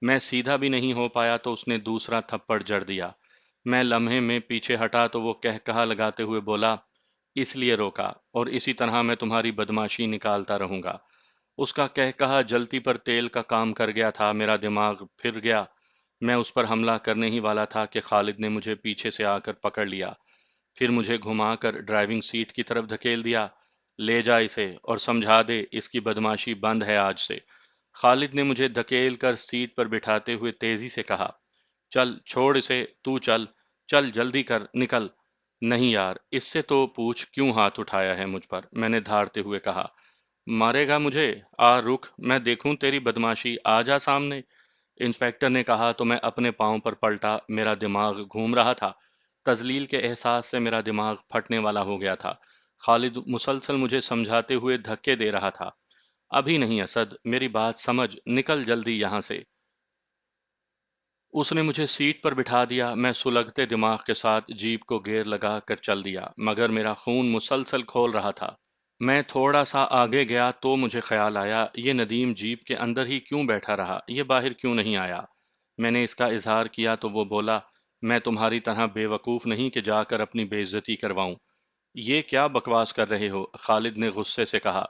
A: میں سیدھا بھی نہیں ہو پایا تو اس نے دوسرا تھپڑ جڑ دیا۔ میں لمحے میں پیچھے ہٹا تو وہ کہا لگاتے ہوئے بولا، اس لیے روکا اور اسی طرح میں تمہاری بدماشی نکالتا رہوں گا۔ اس کا کہا جلتی پر تیل کا کام کر گیا تھا، میرا دماغ پھر گیا۔ میں اس پر حملہ کرنے ہی والا تھا کہ خالد نے مجھے پیچھے سے آ کر پکڑ لیا، پھر مجھے گھما کر ڈرائیونگ سیٹ کی طرف دھکیل دیا۔ لے جا اسے اور سمجھا دے اس کی بدماشی بند ہے آج سے۔ خالد نے مجھے دھکیل کر سیٹ پر بٹھاتے ہوئے تیزی سے کہا، چل چھوڑ اسے، تو چل، چل جلدی کر، نکل۔ نہیں یار، اس سے تو پوچھ کیوں ہاتھ اٹھایا ہے مجھ پر، میں نے دھاڑتے ہوئے کہا۔ مارے گا مجھے؟ آ رک، میں دیکھوں تیری بدماشی، آ جا سامنے۔ انسپیکٹر نے کہا تو میں اپنے پاؤں پر پلٹا، میرا دماغ گھوم رہا تھا۔ تذلیل کے احساس سے میرا دماغ پھٹنے والا ہو گیا تھا۔ خالد مسلسل مجھے سمجھاتے ہوئے دھکے دے رہا تھا۔ ابھی نہیں اسد، میری بات سمجھ، نکل جلدی یہاں سے۔ اس نے مجھے سیٹ پر بٹھا دیا۔ میں سلگتے دماغ کے ساتھ جیپ کو گیئر لگا کر چل دیا، مگر میرا خون مسلسل کھول رہا تھا۔ میں تھوڑا سا آگے گیا تو مجھے خیال آیا، یہ ندیم جیپ کے اندر ہی کیوں بیٹھا رہا، یہ باہر کیوں نہیں آیا؟ میں نے اس کا اظہار کیا تو وہ بولا، میں تمہاری طرح بے وقوف نہیں کہ جا کر اپنی بے عزتی کرواؤں۔ یہ کیا بکواس کر رہے ہو؟ خالد نے غصے سے کہا۔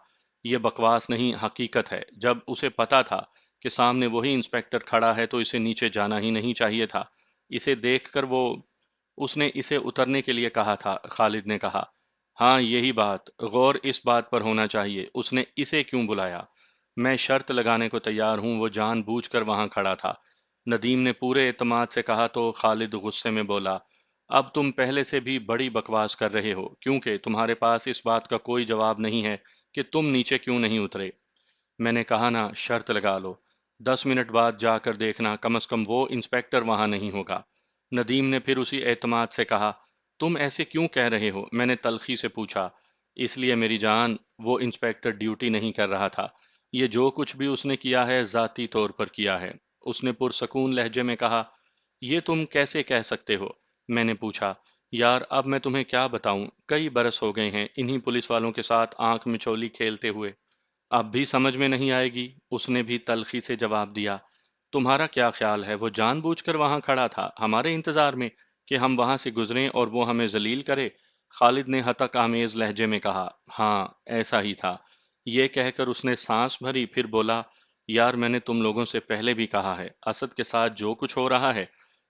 A: یہ بکواس نہیں، حقیقت ہے۔ جب اسے پتا تھا کہ سامنے وہی انسپیکٹر کھڑا ہے تو اسے نیچے جانا ہی نہیں چاہیے تھا۔ اسے دیکھ کر وہ… اس نے اسے اترنے کے لیے کہا تھا، خالد نے کہا۔ ہاں یہی بات، غور اس بات پر ہونا چاہیے، اس نے اسے کیوں بلایا؟ میں شرط لگانے کو تیار ہوں وہ جان بوجھ کر وہاں کھڑا تھا۔ ندیم نے پورے اعتماد سے کہا تو خالد غصے میں بولا، اب تم پہلے سے بھی بڑی بکواس کر رہے ہو، کیونکہ تمہارے پاس اس بات کا کوئی جواب نہیں ہے کہ تم نیچے کیوں نہیں اترے۔ میں نے کہا نا، شرط لگا لو، 10 منٹ بعد جا کر دیکھنا، کم از کم وہ انسپیکٹر وہاں نہیں ہوگا۔ ندیم نے پھر اسی اعتماد سے کہا، تم ایسے کیوں کہہ رہے ہو؟ میں نے تلخی سے پوچھا۔ اس لیے میری جان، وہ انسپیکٹر ڈیوٹی نہیں کر رہا تھا۔ یہ جو کچھ بھی اس نے کیا ہے ذاتی طور پر کیا ہے۔ اس نے پرسکون لہجے میں کہا۔ یہ تم کیسے کہہ سکتے ہو؟ میں نے پوچھا۔ یار اب میں تمہیں کیا بتاؤں، کئی برس ہو گئے ہیں انہی پولیس والوں کے ساتھ آنکھ مچولی کھیلتے ہوئے۔ اب بھی سمجھ میں نہیں آئے گی؟ اس نے بھی تلخی سے جواب دیا۔ تمہارا کیا خیال ہے وہ جان بوجھ کر وہاں کھڑا تھا ہمارے انتظار میں کہ ہم وہاں سے گزریں اور وہ ہمیں ذلیل کرے؟ خالد نے ہتک آمیز لہجے میں کہا۔ ہاں ایسا ہی تھا۔ یہ کہہ کر اس نے سانس بھری، پھر بولا، یار میں نے تم لوگوں سے پہلے بھی کہا ہے، اسد کے ساتھ جو کچھ ہو رہا ہے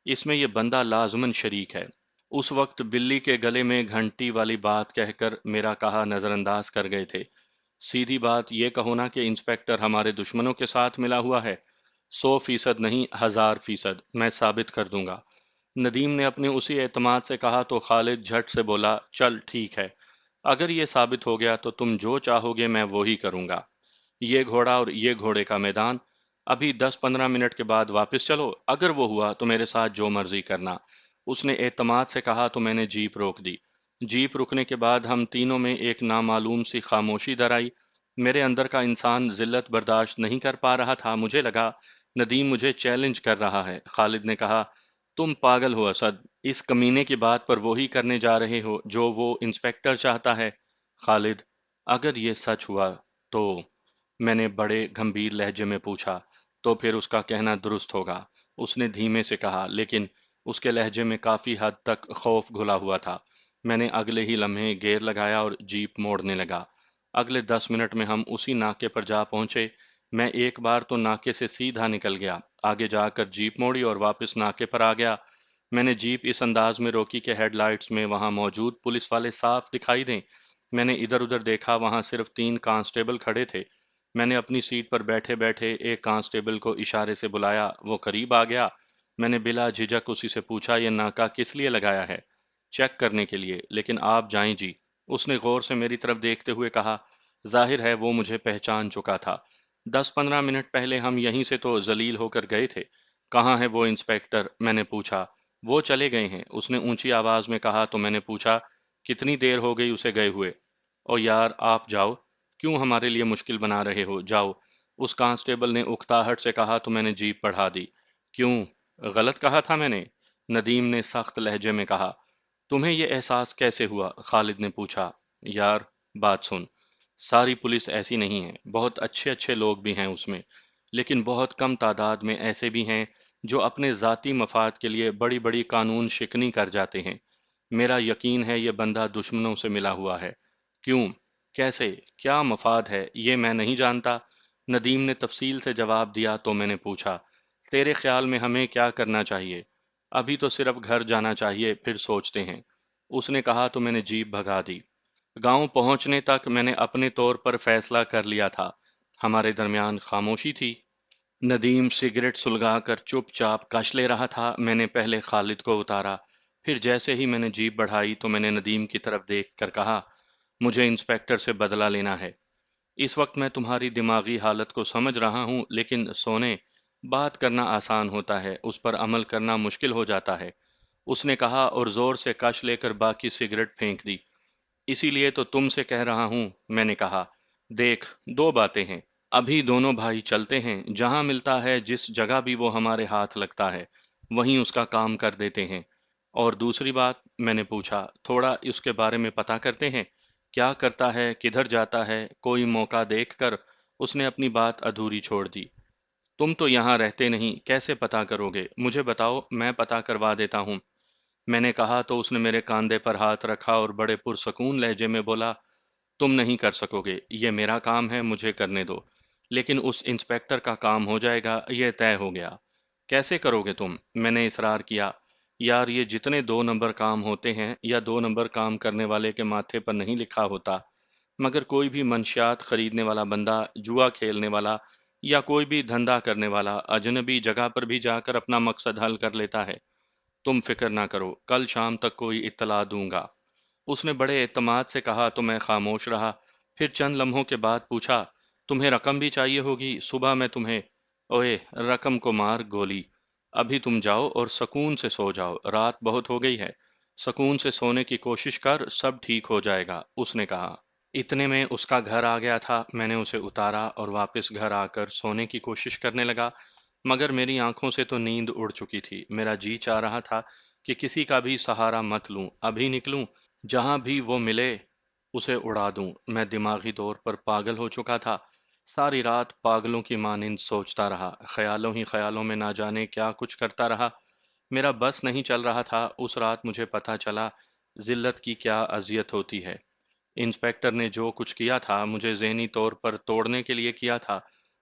A: اس میں یہ بندہ لازماً شریک ہے۔ اس وقت بلی کے گلے میں گھنٹی والی بات کہہ کر میرا کہا نظر انداز کر گئے تھے۔ سیدھی بات یہ کہو نا کہ انسپیکٹر ہمارے دشمنوں کے ساتھ ملا ہوا ہے۔ 100% نہیں، 1000%، میں ثابت کر دوں گا۔ ندیم نے اپنے اسی اعتماد سے کہا تو خالد جھٹ سے بولا، چل ٹھیک ہے، اگر یہ ثابت ہو گیا تو تم جو چاہو گے میں وہی کروں گا۔ یہ گھوڑا اور یہ گھوڑے کا میدان، ابھی 10-15 منٹ کے بعد واپس چلو، اگر وہ ہوا تو میرے ساتھ جو مرضی کرنا۔ اس نے اعتماد سے کہا تو میں نے جیپ روک دی۔ جیپ رکنے کے بعد ہم تینوں میں ایک نامعلوم سی خاموشی در آئی۔ میرے اندر کا انسان ذلت برداشت نہیں کر پا رہا تھا، مجھے لگا ندیم مجھے چیلنج کر رہا ہے۔ خالد نے کہا، تم پاگل ہو اسد، اس کمینے کی بات پر وہی کرنے جا رہے ہو جو وہ انسپیکٹر چاہتا ہے۔ خالد، اگر یہ سچ ہوا تو… میں نے بڑے گمبھیر لہجے میں پوچھا، تو پھر اس کا کہنا درست ہوگا، اس نے دھیمے سے کہا، لیکن اس کے لہجے میں کافی حد تک خوف گھلا ہوا تھا۔ میں نے اگلے ہی لمحے گیئر لگایا اور جیپ موڑنے لگا۔ اگلے 10 منٹ میں ہم اسی ناکے پر جا پہنچے۔ میں ایک بار تو ناکے سے سیدھا نکل گیا، آگے جا کر جیپ موڑی اور واپس ناکے پر آ گیا۔ میں نے جیپ اس انداز میں روکی کہ ہیڈ لائٹس میں وہاں موجود پولیس والے صاف دکھائی دیں۔ میں نے ادھر ادھر دیکھا، وہاں صرف 3 کانسٹیبل کھڑے تھے۔ میں نے اپنی سیٹ پر بیٹھے بیٹھے ایک کانسٹیبل کو اشارے سے بلایا، وہ قریب آ گیا۔ میں نے بلا جھجک اسی سے پوچھا، یہ ناکا کس لیے لگایا ہے؟ چیک کرنے کے لیے، لیکن آپ جائیں جی۔ اس نے غور سے میری طرف دیکھتے ہوئے کہا۔ ظاہر ہے وہ مجھے پہچان چکا تھا۔ 10-15 منٹ پہلے ہم یہیں سے تو ذلیل ہو کر گئے تھے۔ کہاں ہے وہ انسپیکٹر؟ میں نے پوچھا۔ وہ چلے گئے ہیں، اس نے اونچی آواز میں کہا تو میں نے پوچھا، کتنی دیر ہو گئی اسے گئے ہوئے؟ او یار آپ جاؤ، کیوں ہمارے لیے مشکل بنا رہے ہو، جاؤ۔ اس کانسٹیبل نے اکتاہٹ سے کہا تو میں نے جیپ بڑھا دی۔ کیوں؟ غلط کہا تھا میں نے؟ ندیم نے سخت لہجے میں کہا۔ تمہیں یہ احساس کیسے ہوا؟ خالد نے پوچھا۔ یار بات سن، ساری پولیس ایسی نہیں ہے، بہت اچھے اچھے لوگ بھی ہیں اس میں، لیکن بہت کم تعداد میں ایسے بھی ہیں جو اپنے ذاتی مفاد کے لیے بڑی بڑی قانون شکنی کر جاتے ہیں۔ میرا یقین ہے یہ بندہ دشمنوں سے ملا ہوا ہے۔ کیوں؟ کیسے؟ کیا مفاد ہے یہ میں نہیں جانتا، ندیم نے تفصیل سے جواب دیا تو میں نے پوچھا، تیرے خیال میں ہمیں کیا کرنا چاہیے؟ ابھی تو صرف گھر جانا چاہیے، پھر سوچتے ہیں۔ اس نے کہا تو میں نے جیپ بھگا دی۔ گاؤں پہنچنے تک میں نے اپنے طور پر فیصلہ کر لیا تھا۔ ہمارے درمیان خاموشی تھی۔ ندیم سگریٹ سلگا کر چپ چاپ کش لے رہا تھا۔ میں نے پہلے خالد کو اتارا، پھر جیسے ہی میں نے جیپ بڑھائی تو میں نے ندیم کی طرف دیکھ کر کہا، مجھے انسپیکٹر سے بدلہ لینا ہے۔ اس وقت میں تمہاری دماغی حالت کو سمجھ رہا ہوں، لیکن سونے، بات کرنا آسان ہوتا ہے، اس پر عمل کرنا مشکل ہو جاتا ہے، اس نے کہا اور زور سے کش لے کر باقی سگریٹ پھینک دی۔ اسی لیے تو تم سے کہہ رہا ہوں، میں نے کہا۔ دیکھ، دو باتیں ہیں۔ ابھی دونوں بھائی چلتے ہیں، جہاں ملتا ہے، جس جگہ بھی وہ ہمارے ہاتھ لگتا ہے، وہیں اس کا کام کر دیتے ہیں۔ اور دوسری بات، میں نے پوچھا، تھوڑا اس کے بارے میں پتہ کرتے ہیں، کیا کرتا ہے، کدھر جاتا ہے؟ کوئی موقع دیکھ کر اس نے اپنی بات ادھوری چھوڑ دی۔ تم تو یہاں رہتے نہیں، کیسے پتہ کرو گے؟ مجھے بتاؤ، میں پتہ کروا دیتا ہوں، میں نے کہا تو اس نے میرے کاندھے پر ہاتھ رکھا اور بڑے پرسکون لہجے میں بولا، تم نہیں کر سکو گے، یہ میرا کام ہے، مجھے کرنے دو۔ لیکن اس انسپیکٹر کا کام ہو جائے گا، یہ طے ہو گیا۔ کیسے کرو گے تم؟ میں نے اصرار کیا۔ یار، یہ جتنے دو نمبر کام ہوتے ہیں، یا دو نمبر کام کرنے والے کے ماتھے پر نہیں لکھا ہوتا، مگر کوئی بھی منشیات خریدنے والا بندہ، جوا کھیلنے والا، یا کوئی بھی دھندا کرنے والا اجنبی جگہ پر بھی جا کر اپنا مقصد حل کر لیتا ہے۔ تم فکر نہ کرو، کل شام تک کوئی اطلاع دوں گا۔ اس نے بڑے اعتماد سے کہا تو میں خاموش رہا۔ پھر چند لمحوں کے بعد پوچھا، تمہیں رقم بھی چاہیے ہوگی، صبح میں تمہیں… اوئے، رقم کو مار گولی۔ ابھی تم جاؤ اور سکون سے سو جاؤ، رات بہت ہو گئی ہے۔ سکون سے سونے کی کوشش کر، سب ٹھیک ہو جائے گا، اس نے کہا۔ اتنے میں اس کا گھر آ گیا تھا۔ میں نے اسے اتارا اور واپس گھر آ کر سونے کی کوشش کرنے لگا، مگر میری آنکھوں سے تو نیند اڑ چکی تھی۔ میرا جی چاہ رہا تھا کہ کسی کا بھی سہارا مت لوں، ابھی نکلوں، جہاں بھی وہ ملے اسے اڑا دوں۔ میں دماغی طور پر پاگل ہو چکا تھا۔ ساری رات پاگلوں کی مانند سوچتا رہا، خیالوں ہی خیالوں میں نہ جانے کیا کچھ کرتا رہا۔ میرا بس نہیں چل رہا تھا۔ اس رات مجھے پتہ چلا ذلت کی کیا اذیت ہوتی ہے۔ انسپیکٹر نے جو کچھ کیا تھا، مجھے ذہنی طور پر توڑنے کے لیے کیا تھا۔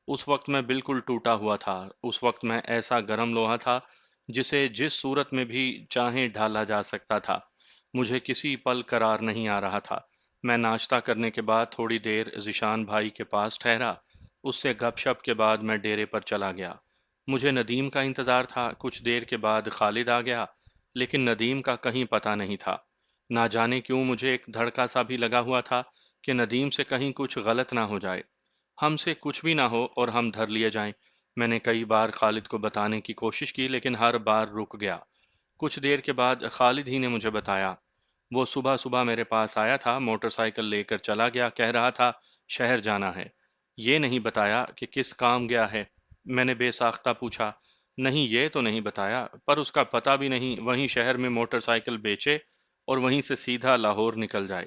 A: اس وقت میں بالکل ٹوٹا ہوا تھا۔ اس وقت میں ایسا گرم لوہا تھا جسے جس صورت میں بھی چاہیں ڈھالا جا سکتا تھا۔ مجھے کسی پل قرار نہیں آ رہا تھا۔ میں ناشتہ کرنے کے بعد تھوڑی دیر ذیشان بھائی کے پاس ٹھہرا۔ اس سے گپ شپ کے بعد میں ڈیرے پر چلا گیا۔ مجھے ندیم کا انتظار تھا۔ کچھ دیر کے بعد خالد آ گیا، لیکن ندیم کا کہیں پتہ نہیں تھا۔ نہ جانے کیوں مجھے ایک دھڑکا سا بھی لگا ہوا تھا کہ ندیم سے کہیں کچھ غلط نہ ہو جائے، ہم سے کچھ بھی نہ ہو اور ہم دھر لیے جائیں۔ میں نے کئی بار خالد کو بتانے کی کوشش کی، لیکن ہر بار رک گیا۔ کچھ دیر کے بعد خالد ہی نے مجھے بتایا۔ وہ صبح صبح میرے پاس آیا تھا، موٹر سائیکل لے کر چلا گیا، کہہ رہا تھا شہر جانا ہے۔ یہ نہیں بتایا کہ کس کام گیا ہے۔ میں نے بے ساختہ پوچھا، نہیں یہ تو نہیں بتایا، پر اس کا پتہ بھی نہیں، وہیں شہر میں موٹر سائیکل بیچے اور وہیں سے سیدھا لاہور نکل جائے۔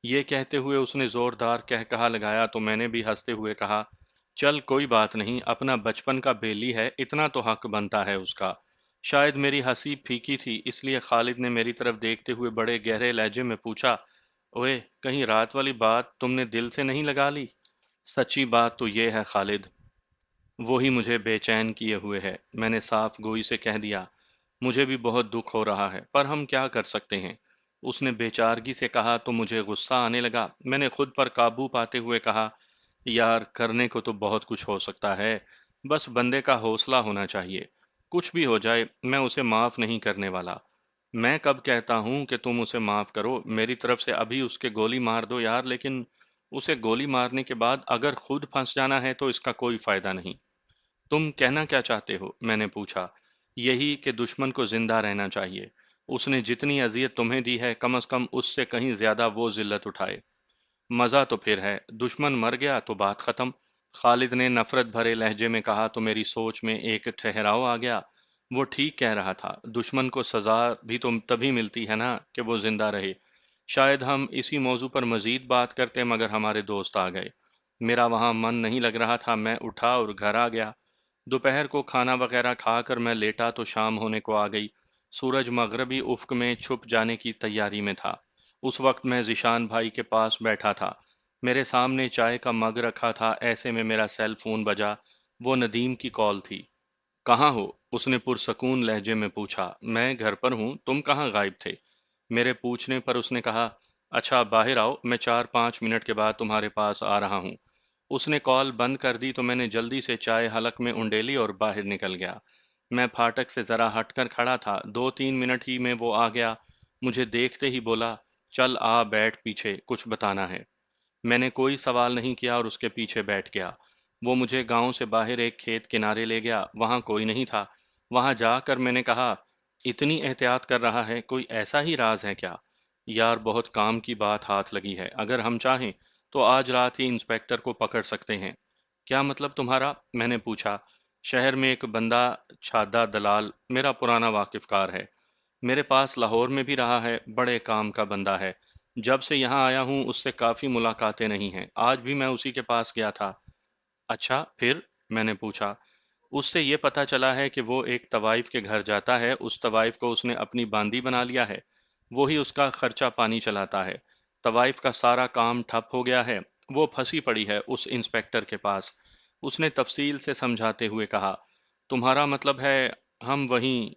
A: یہ کہتے ہوئے اس نے زوردار کہا لگایا تو میں نے بھی ہنستے ہوئے کہا، چل کوئی بات نہیں، اپنا بچپن کا بیلی ہے، اتنا تو حق بنتا ہے اس کا۔ شاید میری ہنسی پھیکی تھی، اس لیے خالد نے میری طرف دیکھتے ہوئے بڑے گہرے لہجے میں پوچھا، اوئے، کہیں رات والی بات تم نے دل سے نہیں لگا لی؟ سچی بات تو یہ ہے خالد، وہی مجھے بے چین کیے ہوئے ہے، میں نے صاف گوئی سے کہہ دیا۔ مجھے بھی بہت دکھ ہو رہا ہے، پر ہم کیا کر سکتے ہیں؟ اس نے بے چارگی سے کہا تو مجھے غصہ آنے لگا۔ میں نے خود پر قابو پاتے ہوئے کہا، یار کرنے کو تو بہت کچھ ہو سکتا ہے، بس بندے کا حوصلہ ہونا چاہیے۔ کچھ بھی ہو جائے، میں اسے معاف نہیں کرنے والا۔ میں کب کہتا ہوں کہ تم اسے معاف کرو؟ میری طرف سے ابھی اس کے گولی مار دو یار، لیکن اسے گولی مارنے کے بعد اگر خود پھنس جانا ہے تو اس کا کوئی فائدہ نہیں۔ تم کہنا کیا چاہتے ہو؟ میں نے پوچھا۔ یہی کہ دشمن کو زندہ رہنا چاہیے۔ اس نے جتنی اذیت تمہیں دی ہے، کم از کم اس سے کہیں زیادہ وہ ذلت اٹھائے۔ مزہ تو پھر ہے، دشمن مر گیا تو بات ختم۔ خالد نے نفرت بھرے لہجے میں کہا تو میری سوچ میں ایک ٹھہراؤ آ گیا۔ وہ ٹھیک کہہ رہا تھا، دشمن کو سزا بھی تو تبھی ملتی ہے نا کہ وہ زندہ رہے۔ شاید ہم اسی موضوع پر مزید بات کرتے، مگر ہمارے دوست آ گئے۔ میرا وہاں من نہیں لگ رہا تھا، میں اٹھا اور گھر آ گیا۔ دوپہر کو کھانا وغیرہ کھا کر میں لیٹا تو شام ہونے کو آ گئی۔ سورج مغربی افق میں چھپ جانے کی تیاری میں تھا۔ اس وقت میں ذیشان بھائی کے پاس بیٹھا تھا۔ میرے سامنے چائے کا مگ رکھا تھا، ایسے میں میرا سیل فون بجا۔ وہ ندیم کی کال تھی۔ کہاں ہو؟ اس نے پرسکون لہجے میں پوچھا۔ میں گھر پر ہوں، تم کہاں غائب تھے؟ میرے پوچھنے پر اس نے کہا، اچھا باہر آؤ، میں 4-5 منٹ کے بعد تمہارے پاس آ رہا ہوں۔ اس نے کال بند کر دی تو میں نے جلدی سے چائے حلق میں انڈیلی اور باہر نکل گیا۔ میں پھاٹک سے ذرا ہٹ کر کھڑا تھا، 2-3 منٹ ہی میں وہ آ گیا۔ مجھے دیکھتے ہی بولا، چل آ بیٹھ پیچھے، کچھ بتانا ہے۔ میں نے کوئی سوال نہیں کیا اور اس کے پیچھے بیٹھ گیا۔ وہ مجھے گاؤں سے باہر ایک کھیت کنارے لے گیا، وہاں کوئی نہیں تھا۔ وہاں جا کر میں نے کہا، اتنی احتیاط کر رہا ہے، کوئی ایسا ہی راز ہے کیا؟ یار بہت کام کی بات ہاتھ لگی ہے، اگر ہم چاہیں تو آج رات ہی انسپیکٹر کو پکڑ سکتے ہیں۔ کیا مطلب تمہارا؟ میں نے پوچھا۔ شہر میں ایک بندہ چھادا دلال میرا پرانا واقف کار ہے، میرے پاس لاہور میں بھی رہا ہے، بڑے کام کا بندہ ہے۔ جب سے یہاں آیا ہوں اس سے کافی ملاقاتیں نہیں ہیں، آج بھی میں اسی کے پاس گیا تھا۔ اچھا پھر؟ میں نے پوچھا۔ اس سے یہ پتا چلا ہے کہ وہ ایک طوائف کے گھر جاتا ہے، اس طوائف کو اس نے اپنی باندی بنا لیا ہے، وہی اس کا خرچہ پانی چلاتا ہے۔ طوائف کا سارا کام ٹھپ ہو گیا ہے، وہ پھنسی پڑی ہے اس انسپیکٹر کے پاس۔ اس نے تفصیل سے سمجھاتے ہوئے کہا، تمہارا مطلب ہے ہم وہیں؟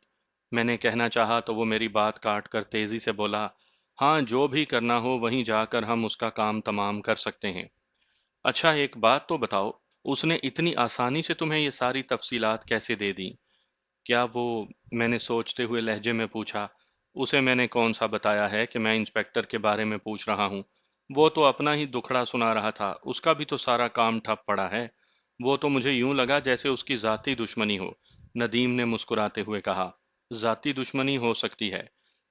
A: میں نے کہنا چاہا تو وہ میری بات کاٹ کر تیزی سے بولا، ہاں جو بھی کرنا ہو وہیں جا کر ہم اس کا کام تمام کر سکتے ہیں۔ اچھا ایک بات تو بتاؤ، اس نے اتنی آسانی سے تمہیں یہ ساری تفصیلات کیسے دے دی؟ کیا وہ؟ میں نے سوچتے ہوئے لہجے میں پوچھا۔ اسے میں نے کون سا بتایا ہے کہ میں انسپیکٹر کے بارے میں پوچھ رہا ہوں؟ وہ تو اپنا ہی دکھڑا سنا رہا تھا، اس کا بھی تو سارا کام ٹھپ پڑا ہے۔ وہ تو مجھے یوں لگا جیسے اس کی ذاتی دشمنی ہو۔ ندیم نے مسکراتے ہوئے کہا، ذاتی دشمنی ہو سکتی ہے؟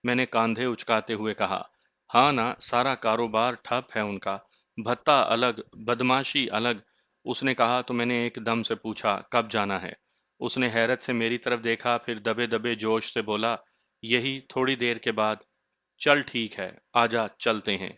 A: میں نے کاندھے اچکاتے ہوئے کہا، ہاں نا، سارا کاروبار ٹھپ ہے ان کا، بھتہ الگ، بدماشی الگ۔ اس نے کہا تو میں نے ایک دم سے پوچھا، کب جانا ہے؟ اس نے حیرت سے میری طرف دیکھا، پھر دبے دبے جوش سے بولا، یہی تھوڑی دیر کے بعد۔ چل ٹھیک ہے، آجا چلتے ہیں۔